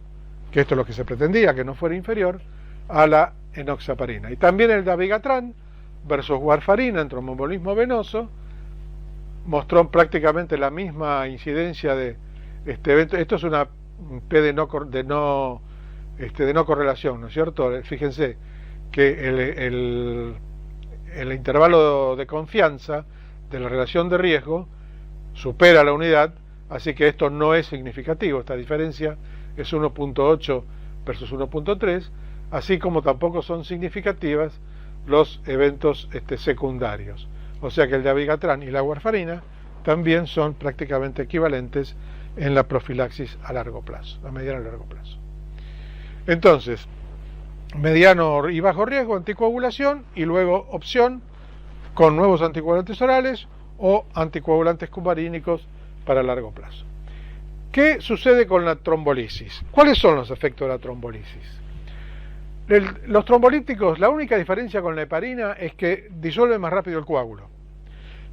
que esto es lo que se pretendía, que no fuera inferior a la enoxaparina. Y también el dabigatran versus warfarina en tromboembolismo venoso mostró prácticamente la misma incidencia de evento. Esto es una P de no correlación, ¿no es cierto? Fíjense que el intervalo de confianza de la relación de riesgo supera la unidad, así que esto no es significativo. Esta diferencia es 1.8 versus 1.3, así como tampoco son significativas los eventos secundarios. O sea que el dabigatran y la warfarina también son prácticamente equivalentes en la profilaxis a largo plazo, a mediano y largo plazo. Entonces, mediano y bajo riesgo, anticoagulación, y luego opción con nuevos anticoagulantes orales o anticoagulantes cumarínicos para largo plazo. ¿Qué sucede con la trombolisis? ¿Cuáles son los efectos de la trombolisis? Los trombolíticos, la única diferencia con la heparina es que disuelven más rápido el coágulo.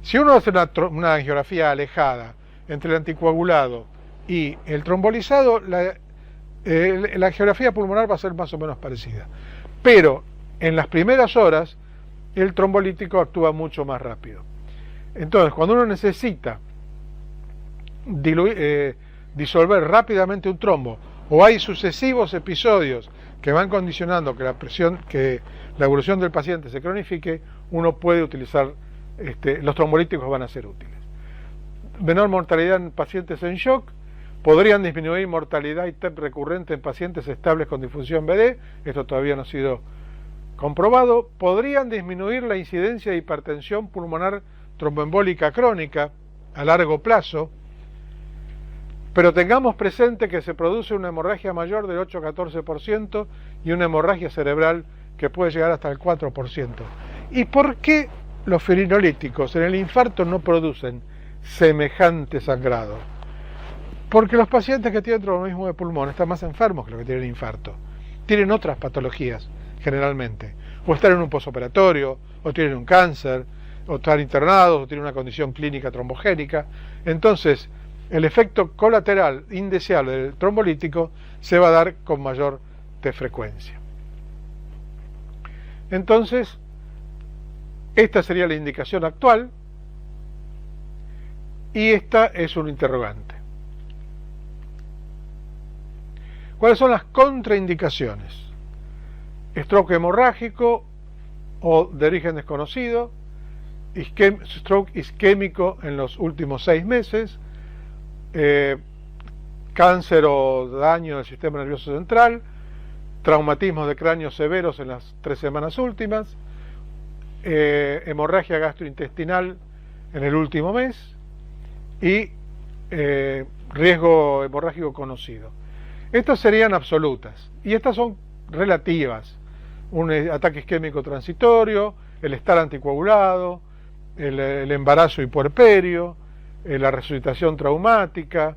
Si uno hace una angiografía alejada entre el anticoagulado y el trombolizado, la angiografía pulmonar va a ser más o menos parecida. Pero en las primeras horas el trombolítico actúa mucho más rápido. Entonces, cuando uno necesita disolver rápidamente un trombo, o hay sucesivos episodios que van condicionando que la evolución del paciente se cronifique, uno puede utilizar, los trombolíticos van a ser útiles. Menor mortalidad en pacientes en shock, podrían disminuir mortalidad y TEP recurrente en pacientes estables con disfunción BD, esto todavía no ha sido comprobado. Podrían disminuir la incidencia de hipertensión pulmonar tromboembólica crónica a largo plazo, Pero tengamos presente que se produce una hemorragia mayor del 8 a 14% y una hemorragia cerebral que puede llegar hasta el 4%. ¿Y por qué los fibrinolíticos en el infarto no producen semejante sangrado? Porque los pacientes que tienen tromboembolismo de pulmón están más enfermos que los que tienen infarto. Tienen otras patologías, generalmente. O están en un posoperatorio, o tienen un cáncer, o están internados, o tienen una condición clínica trombogénica. Entonces, el efecto colateral indeseable del trombolítico se va a dar con mayor frecuencia. Entonces, esta sería la indicación actual y esta es un interrogante. ¿Cuáles son las contraindicaciones? Stroke hemorrágico o de origen desconocido, stroke isquémico en los últimos 6 meses, cáncer o daño del sistema nervioso central, traumatismos de cráneo severos en las 3 semanas últimas, hemorragia gastrointestinal en el último mes y riesgo hemorrágico conocido. Estas serían absolutas y estas son relativas. Un ataque isquémico transitorio, el estar anticoagulado, el embarazo y puerperio, la resucitación traumática,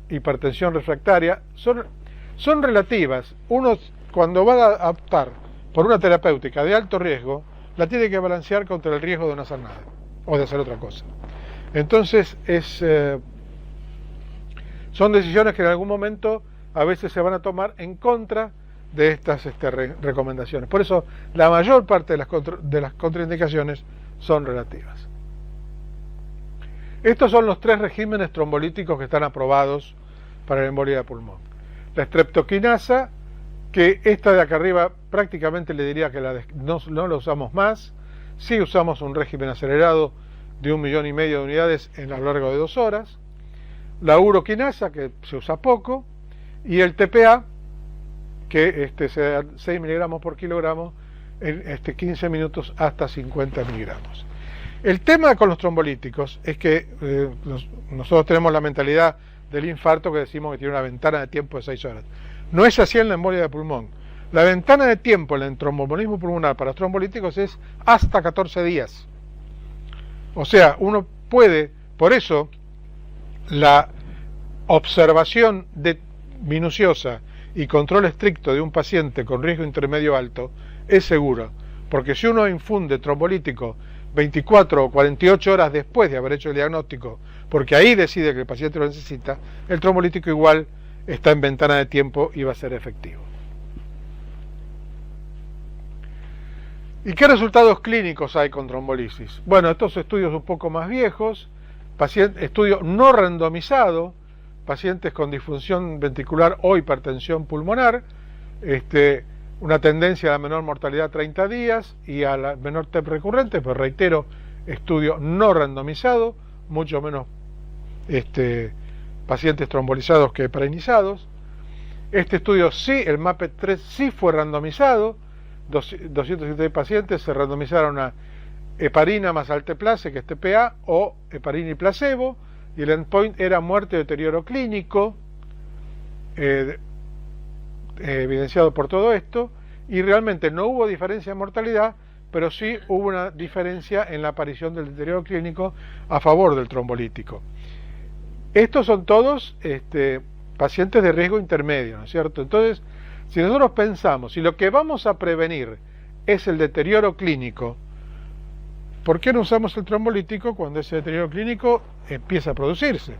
hipertensión refractaria, son relativas. Uno, cuando va a optar por una terapéutica de alto riesgo, la tiene que balancear contra el riesgo de no hacer nada o de hacer otra cosa. Entonces son decisiones que en algún momento a veces se van a tomar en contra de estas recomendaciones. Por eso la mayor parte de las contraindicaciones son relativas. Estos son los 3 regímenes trombolíticos que están aprobados para la embolia de pulmón. La streptokinasa, que esta de acá arriba prácticamente le diría que no la usamos más. Sí usamos un régimen acelerado de 1,5 millones de unidades a lo largo de 2 horas. La uroquinasa, que se usa poco, y el TPA, que se da 6 miligramos por kilogramo en 15 minutos hasta 50 miligramos. El tema con los trombolíticos es que nosotros tenemos la mentalidad del infarto que decimos que tiene una ventana de tiempo de 6 horas. No es así en la embolia de pulmón. La ventana de tiempo en el tromboembolismo pulmonar para los trombolíticos es hasta 14 días. O sea, uno puede, por eso, la observación minuciosa y control estricto de un paciente con riesgo intermedio alto es seguro, porque si uno infunde trombolítico 24 o 48 horas después de haber hecho el diagnóstico, porque ahí decide que el paciente lo necesita, el trombolítico igual está en ventana de tiempo y va a ser efectivo. ¿Y qué resultados clínicos hay con trombolisis? Bueno, estos estudios un poco más viejos, estudio no randomizado, pacientes con disfunción ventricular o hipertensión pulmonar, una tendencia a la menor mortalidad a 30 días y a la menor TEP recurrente, pero reitero, estudio no randomizado, mucho menos pacientes trombolizados que heparinizados. Este estudio sí, el MAPET-3 sí fue randomizado, 276 pacientes se randomizaron a heparina más alteplase, que es TPA, o heparina y placebo, y el endpoint era muerte o deterioro clínico, evidenciado por todo esto, y realmente no hubo diferencia en mortalidad, pero sí hubo una diferencia en la aparición del deterioro clínico a favor del trombolítico. Estos son todos pacientes de riesgo intermedio, ¿no es cierto? Entonces, si nosotros pensamos, si lo que vamos a prevenir es el deterioro clínico, ¿por qué no usamos el trombolítico cuando ese deterioro clínico empieza a producirse?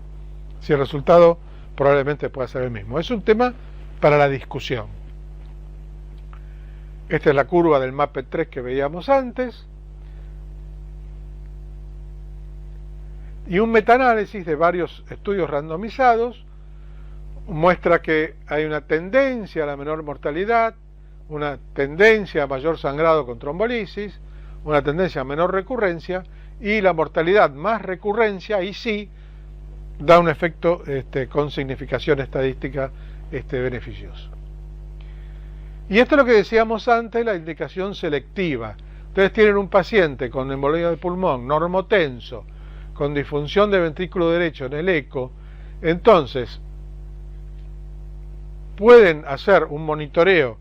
Si el resultado probablemente pueda ser el mismo. Es un tema para la discusión. Esta es la curva del MAPET-3 que veíamos antes. Y un metaanálisis de varios estudios randomizados muestra que hay una tendencia a la menor mortalidad, una tendencia a mayor sangrado con trombolisis, una tendencia a menor recurrencia, y la mortalidad más recurrencia, ahí sí, da un efecto con significación estadística beneficioso. Y esto es lo que decíamos antes, la indicación selectiva. Ustedes tienen un paciente con embolia de pulmón, normotenso, con disfunción de ventrículo derecho en el eco, entonces pueden hacer un monitoreo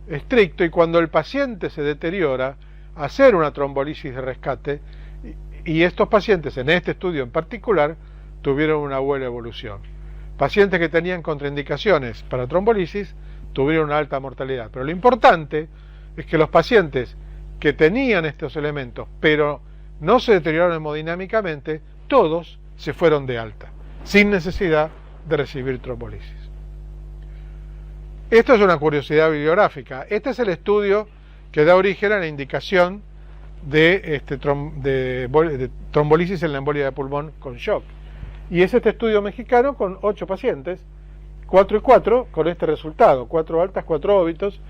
estricto y cuando el paciente se deteriora, hacer una trombolisis de rescate, y estos pacientes, en este estudio en particular, tuvieron una buena evolución. Pacientes que tenían contraindicaciones para trombolisis tuvieron una alta mortalidad. Pero lo importante es que los pacientes que tenían estos elementos, pero no se deterioraron hemodinámicamente, todos se fueron de alta, sin necesidad de recibir trombolisis. Esto es una curiosidad bibliográfica. Este es el estudio que da origen a la indicación de trombolisis en la embolia de pulmón con shock. Y es este estudio mexicano con 8 pacientes, 4 y 4, con este resultado, 4 altas, 4 óbitos.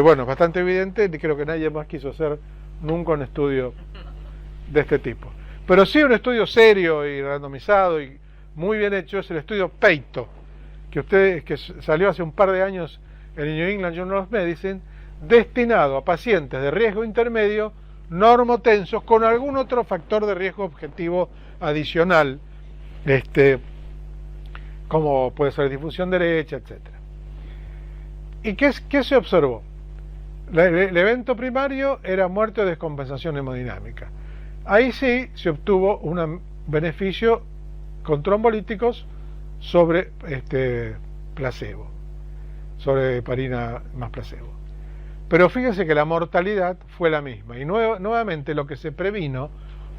Bueno, bastante evidente, y creo que nadie más quiso hacer nunca un estudio de este tipo. Pero sí un estudio serio y randomizado y muy bien hecho es el estudio Peito, que salió hace un par de años en el New England Journal of Medicine, destinado a pacientes de riesgo intermedio normotensos con algún otro factor de riesgo objetivo adicional, como puede ser difusión derecha, etcétera. ¿Y qué se observó? El evento primario era muerte o descompensación hemodinámica. Ahí sí se obtuvo un beneficio con trombolíticos sobre placebo, sobre heparina más placebo. Pero fíjense que la mortalidad fue la misma y nuevamente lo que se previno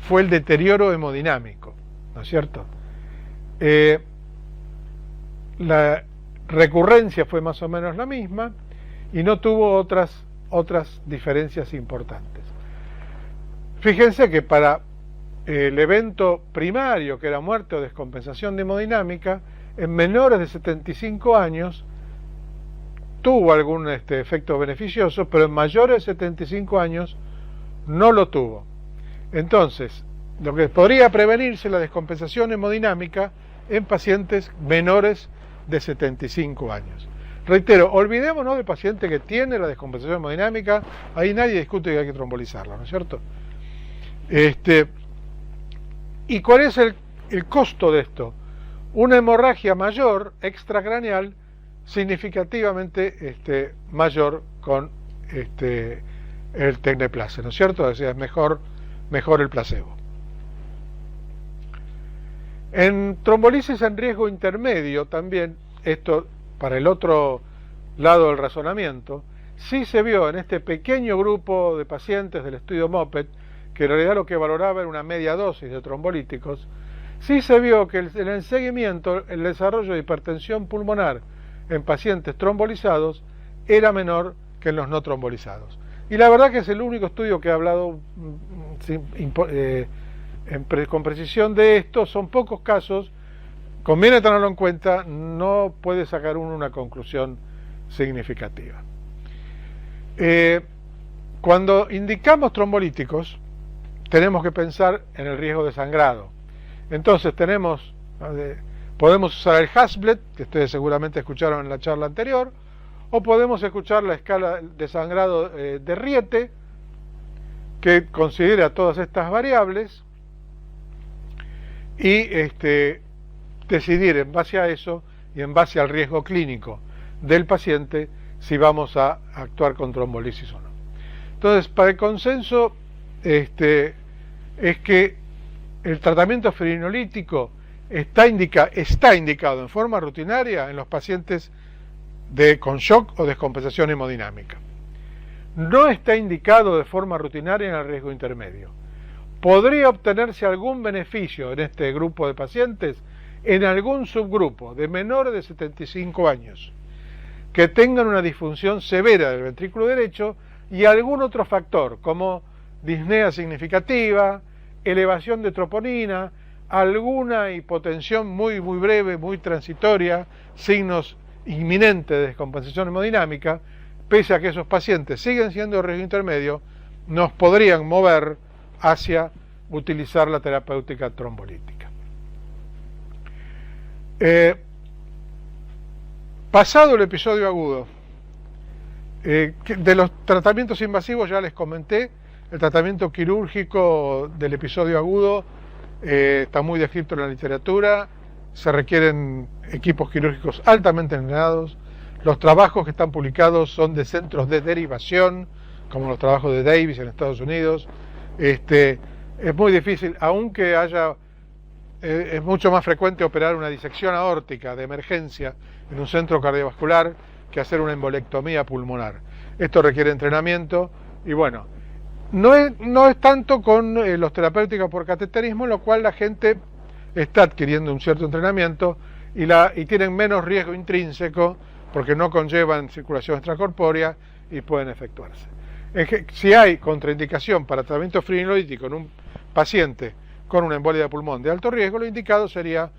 fue el deterioro hemodinámico, ¿no es cierto? La recurrencia fue más o menos la misma y no tuvo otras diferencias importantes. Fíjense que para el evento primario, que era muerte o descompensación de hemodinámica, en menores de 75 años tuvo algún efecto beneficioso, pero en mayores de 75 años no lo tuvo. Entonces, lo que podría prevenirse la descompensación hemodinámica en pacientes menores de 75 años. Reitero, olvidémonos del paciente que tiene la descompensación hemodinámica, ahí nadie discute que hay que trombolizarla, ¿no es cierto? ¿Y cuál es el costo de esto? Una hemorragia mayor, extracraneal, significativamente mayor con el Tecneplase, ¿no es cierto? O sea, es mejor el placebo. En trombolisis en riesgo intermedio también, esto para el otro lado del razonamiento, sí se vio en este pequeño grupo de pacientes del estudio MOPET, que en realidad lo que valoraba era una media dosis de trombolíticos, sí se vio que en el seguimiento el desarrollo de hipertensión pulmonar en pacientes trombolizados era menor que en los no trombolizados. Y la verdad que es el único estudio que ha hablado con precisión de esto. Son pocos casos, conviene tenerlo en cuenta, no puede sacar uno una conclusión significativa. Cuando indicamos trombolíticos, tenemos que pensar en el riesgo de sangrado. Entonces podemos usar el Hasbled, que ustedes seguramente escucharon en la charla anterior, o podemos escuchar la escala de sangrado de Riete, que considera todas estas variables, y decidir en base a eso y en base al riesgo clínico del paciente si vamos a actuar con trombolisis o no. Entonces, para el consenso es que el tratamiento fibrinolítico está indicado en forma rutinaria en los pacientes con shock o descompensación hemodinámica. No está indicado de forma rutinaria en el riesgo intermedio. Podría obtenerse algún beneficio en este grupo de pacientes en algún subgrupo de menores de 75 años que tengan una disfunción severa del ventrículo derecho y algún otro factor como disnea significativa, elevación de troponina, alguna hipotensión muy breve, muy transitoria, signos inminentes de descompensación hemodinámica. Pese a que esos pacientes siguen siendo de riesgo intermedio, nos podrían mover hacia utilizar la terapéutica trombolítica. Pasado el episodio agudo, de los tratamientos invasivos ya les comenté. El tratamiento quirúrgico del episodio agudo está muy descrito en la literatura, se requieren equipos quirúrgicos altamente entrenados. Los trabajos que están publicados son de centros de derivación, como los trabajos de Davis en Estados Unidos. Es muy difícil, aunque haya, es mucho más frecuente operar una disección aórtica de emergencia en un centro cardiovascular que hacer una embolectomía pulmonar. Esto requiere entrenamiento y bueno, no es tanto con los terapéuticos por cateterismo, en lo cual la gente está adquiriendo un cierto entrenamiento y tienen menos riesgo intrínseco porque no conllevan circulación extracorpórea y pueden efectuarse. Si hay contraindicación para tratamiento fibrinolítico en un paciente con una embolia de pulmón de alto riesgo, lo indicado sería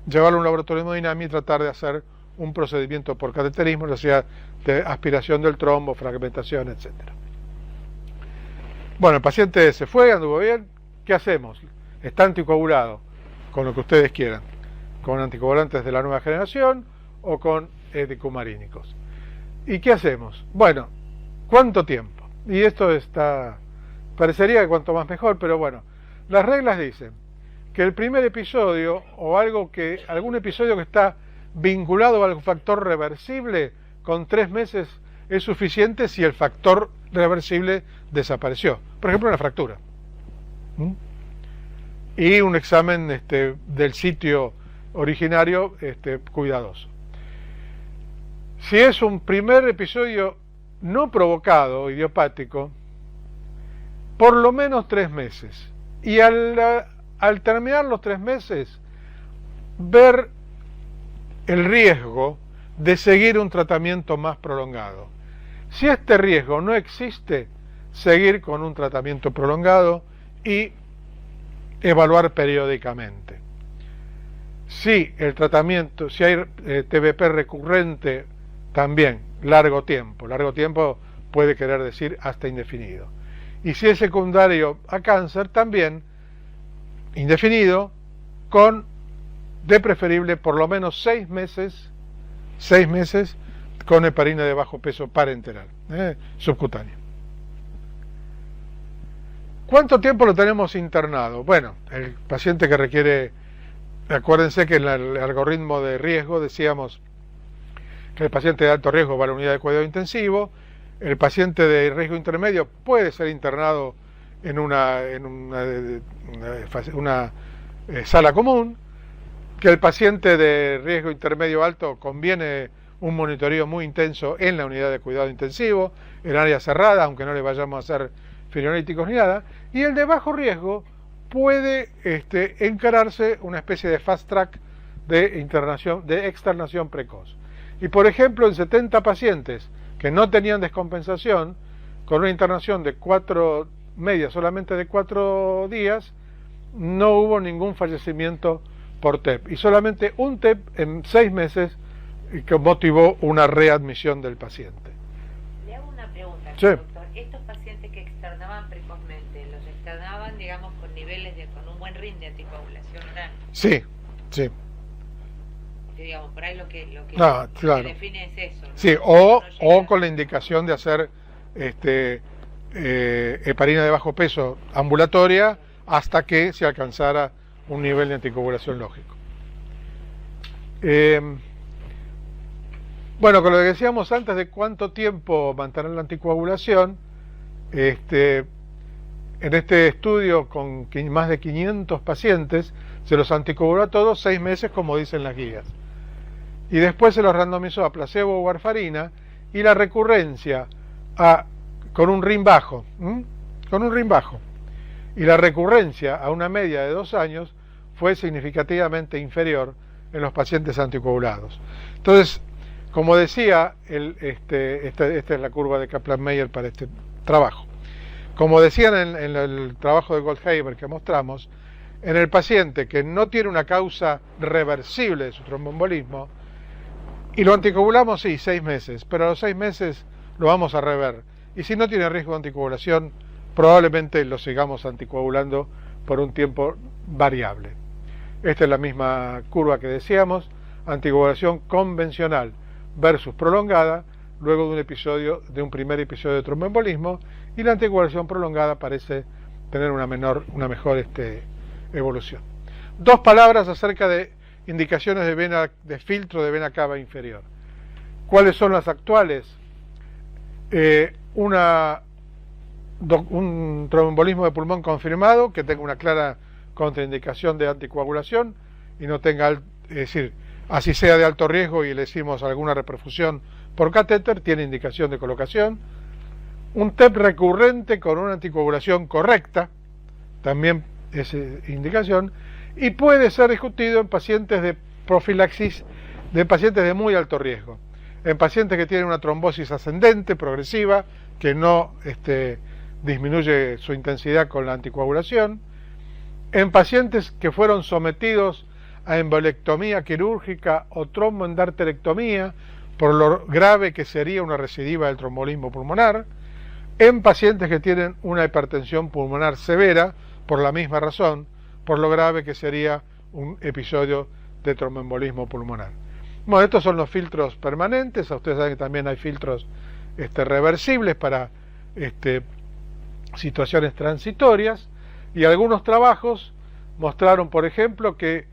llevarlo a un laboratorio de hemodinamia y tratar de hacer un procedimiento por cateterismo, ya sea de aspiración del trombo, fragmentación, etc. Bueno, el paciente se fue, anduvo bien. ¿Qué hacemos? Está anticoagulado, con lo que ustedes quieran, con anticoagulantes de la nueva generación o con dicumarínicos. ¿Y qué hacemos? Bueno, ¿cuánto tiempo? Y esto parecería que cuanto más mejor, pero bueno, las reglas dicen que el primer episodio o algún episodio que está vinculado al factor reversible, con 3 meses es suficiente si el factor reversible desapareció. Por ejemplo, una fractura. Y un examen del sitio originario cuidadoso. Si es un primer episodio no provocado, idiopático, por lo menos 3 meses. Y al terminar los 3 meses, ver el riesgo de seguir un tratamiento más prolongado. Si este riesgo no existe, seguir con un tratamiento prolongado y evaluar periódicamente. Si el tratamiento, si hay TBP recurrente, también largo tiempo puede querer decir hasta indefinido. Y si es secundario a cáncer, también indefinido, de preferible por lo menos 6 meses con heparina de bajo peso parenteral, subcutánea. ¿Cuánto tiempo lo tenemos internado? Bueno, el paciente que requiere, acuérdense que en el algoritmo de riesgo decíamos que el paciente de alto riesgo va a la unidad de cuidado intensivo, el paciente de riesgo intermedio puede ser internado en una sala común, que el paciente de riesgo intermedio alto conviene un monitoreo muy intenso en la unidad de cuidado intensivo, en área cerrada, aunque no le vayamos a hacer fibrinolíticos ni nada, y el de bajo riesgo puede encararse una especie de fast track de externación precoz. Y por ejemplo, en 70 pacientes que no tenían descompensación, con una internación de solamente de 4 días, no hubo ningún fallecimiento por TEP, y solamente un TEP en 6 meses que motivó una readmisión del paciente. Le hago una pregunta, sí, doctor. Estos pacientes que externaban precozmente, ¿los externaban, digamos, con un buen rin de anticoagulación oral? Sí. Digamos, por ahí lo que Claro. define es eso, ¿no? Sí, o con la indicación de hacer heparina de bajo peso ambulatoria hasta que se alcanzara un nivel de anticoagulación lógico. Bueno, con lo que decíamos antes de cuánto tiempo mantener la anticoagulación, en este estudio con más de 500 pacientes se los anticoaguló a todos 6 meses, como dicen las guías, y después se los randomizó a placebo o warfarina, y la recurrencia con un rin bajo, y la recurrencia a una media de 2 años fue significativamente inferior en los pacientes anticoagulados. Entonces, como decía, esta es la curva de Kaplan-Meier para este trabajo. Como decían en el trabajo de Goldhaber que mostramos, en el paciente que no tiene una causa reversible de su tromboembolismo, y lo anticoagulamos, sí, 6 meses, pero a los 6 meses lo vamos a rever. Y si no tiene riesgo de anticoagulación, probablemente lo sigamos anticoagulando por un tiempo variable. Esta es la misma curva que decíamos, anticoagulación convencional versus prolongada, luego de un primer episodio de tromboembolismo, y la anticoagulación prolongada parece tener una mejor evolución. 2 palabras acerca de indicaciones de filtro de vena cava inferior. ¿Cuáles son las actuales? Un tromboembolismo de pulmón confirmado que tenga una clara contraindicación de anticoagulación y no tenga, es decir, así sea de alto riesgo y le hicimos alguna reperfusión por catéter, tiene indicación de colocación. Un TEP recurrente con una anticoagulación correcta, también es indicación, y puede ser discutido en pacientes de profilaxis, de pacientes de muy alto riesgo, en pacientes que tienen una trombosis ascendente, progresiva, que no disminuye su intensidad con la anticoagulación, en pacientes que fueron sometidos a embolectomía quirúrgica o tromboendarterectomía, por lo grave que sería una recidiva del tromboembolismo pulmonar, en pacientes que tienen una hipertensión pulmonar severa, por la misma razón, por lo grave que sería un episodio de tromboembolismo pulmonar. Bueno, estos son los filtros permanentes. Ustedes saben que también hay filtros reversibles para situaciones transitorias, y algunos trabajos mostraron, por ejemplo, que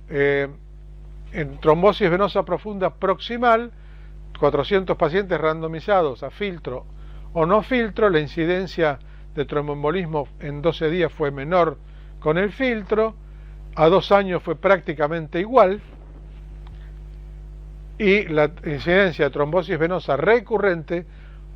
en trombosis venosa profunda proximal, 400 pacientes randomizados a filtro o no filtro, la incidencia de tromboembolismo en 12 días fue menor con el filtro, a 2 años fue prácticamente igual, y la incidencia de trombosis venosa recurrente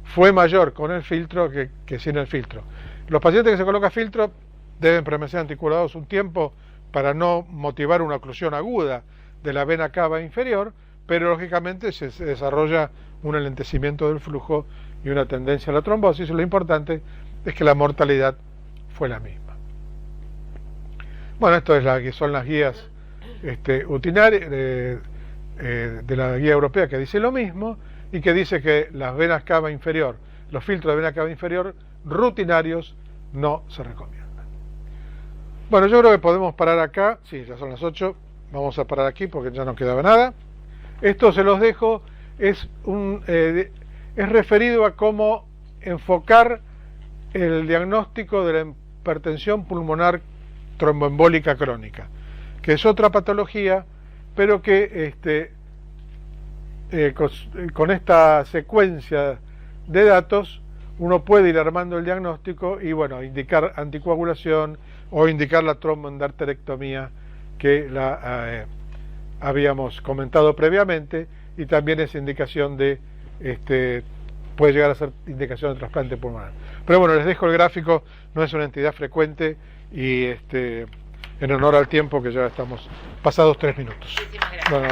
fue mayor con el filtro que sin el filtro. Los pacientes que se colocan filtro deben permanecer anticoagulados un tiempo para no motivar una oclusión aguda de la vena cava inferior, pero lógicamente se desarrolla un alentecimiento del flujo y una tendencia a la trombosis. Lo importante es que la mortalidad fue la misma. Bueno, esto es son las guías utinarias de la guía europea, que dice lo mismo, y que dice que las venas cava inferior, los filtros de vena cava inferior rutinarios no se recomiendan. Bueno, yo creo que podemos parar acá. Sí, ya son las 8, vamos a parar aquí porque ya no quedaba nada. Esto se los dejo, es referido a cómo enfocar el diagnóstico de la hipertensión pulmonar tromboembólica crónica, que es otra patología, pero que con esta secuencia de datos uno puede ir armando el diagnóstico y, bueno, indicar anticoagulación o indicar la tromboendarterectomía que la habíamos comentado previamente, y también esa indicación de puede llegar a ser indicación de trasplante pulmonar. Pero bueno, les dejo el gráfico, no es una entidad frecuente, y en honor al tiempo, que ya estamos pasados 3 minutos. Muchísimas gracias. Bueno,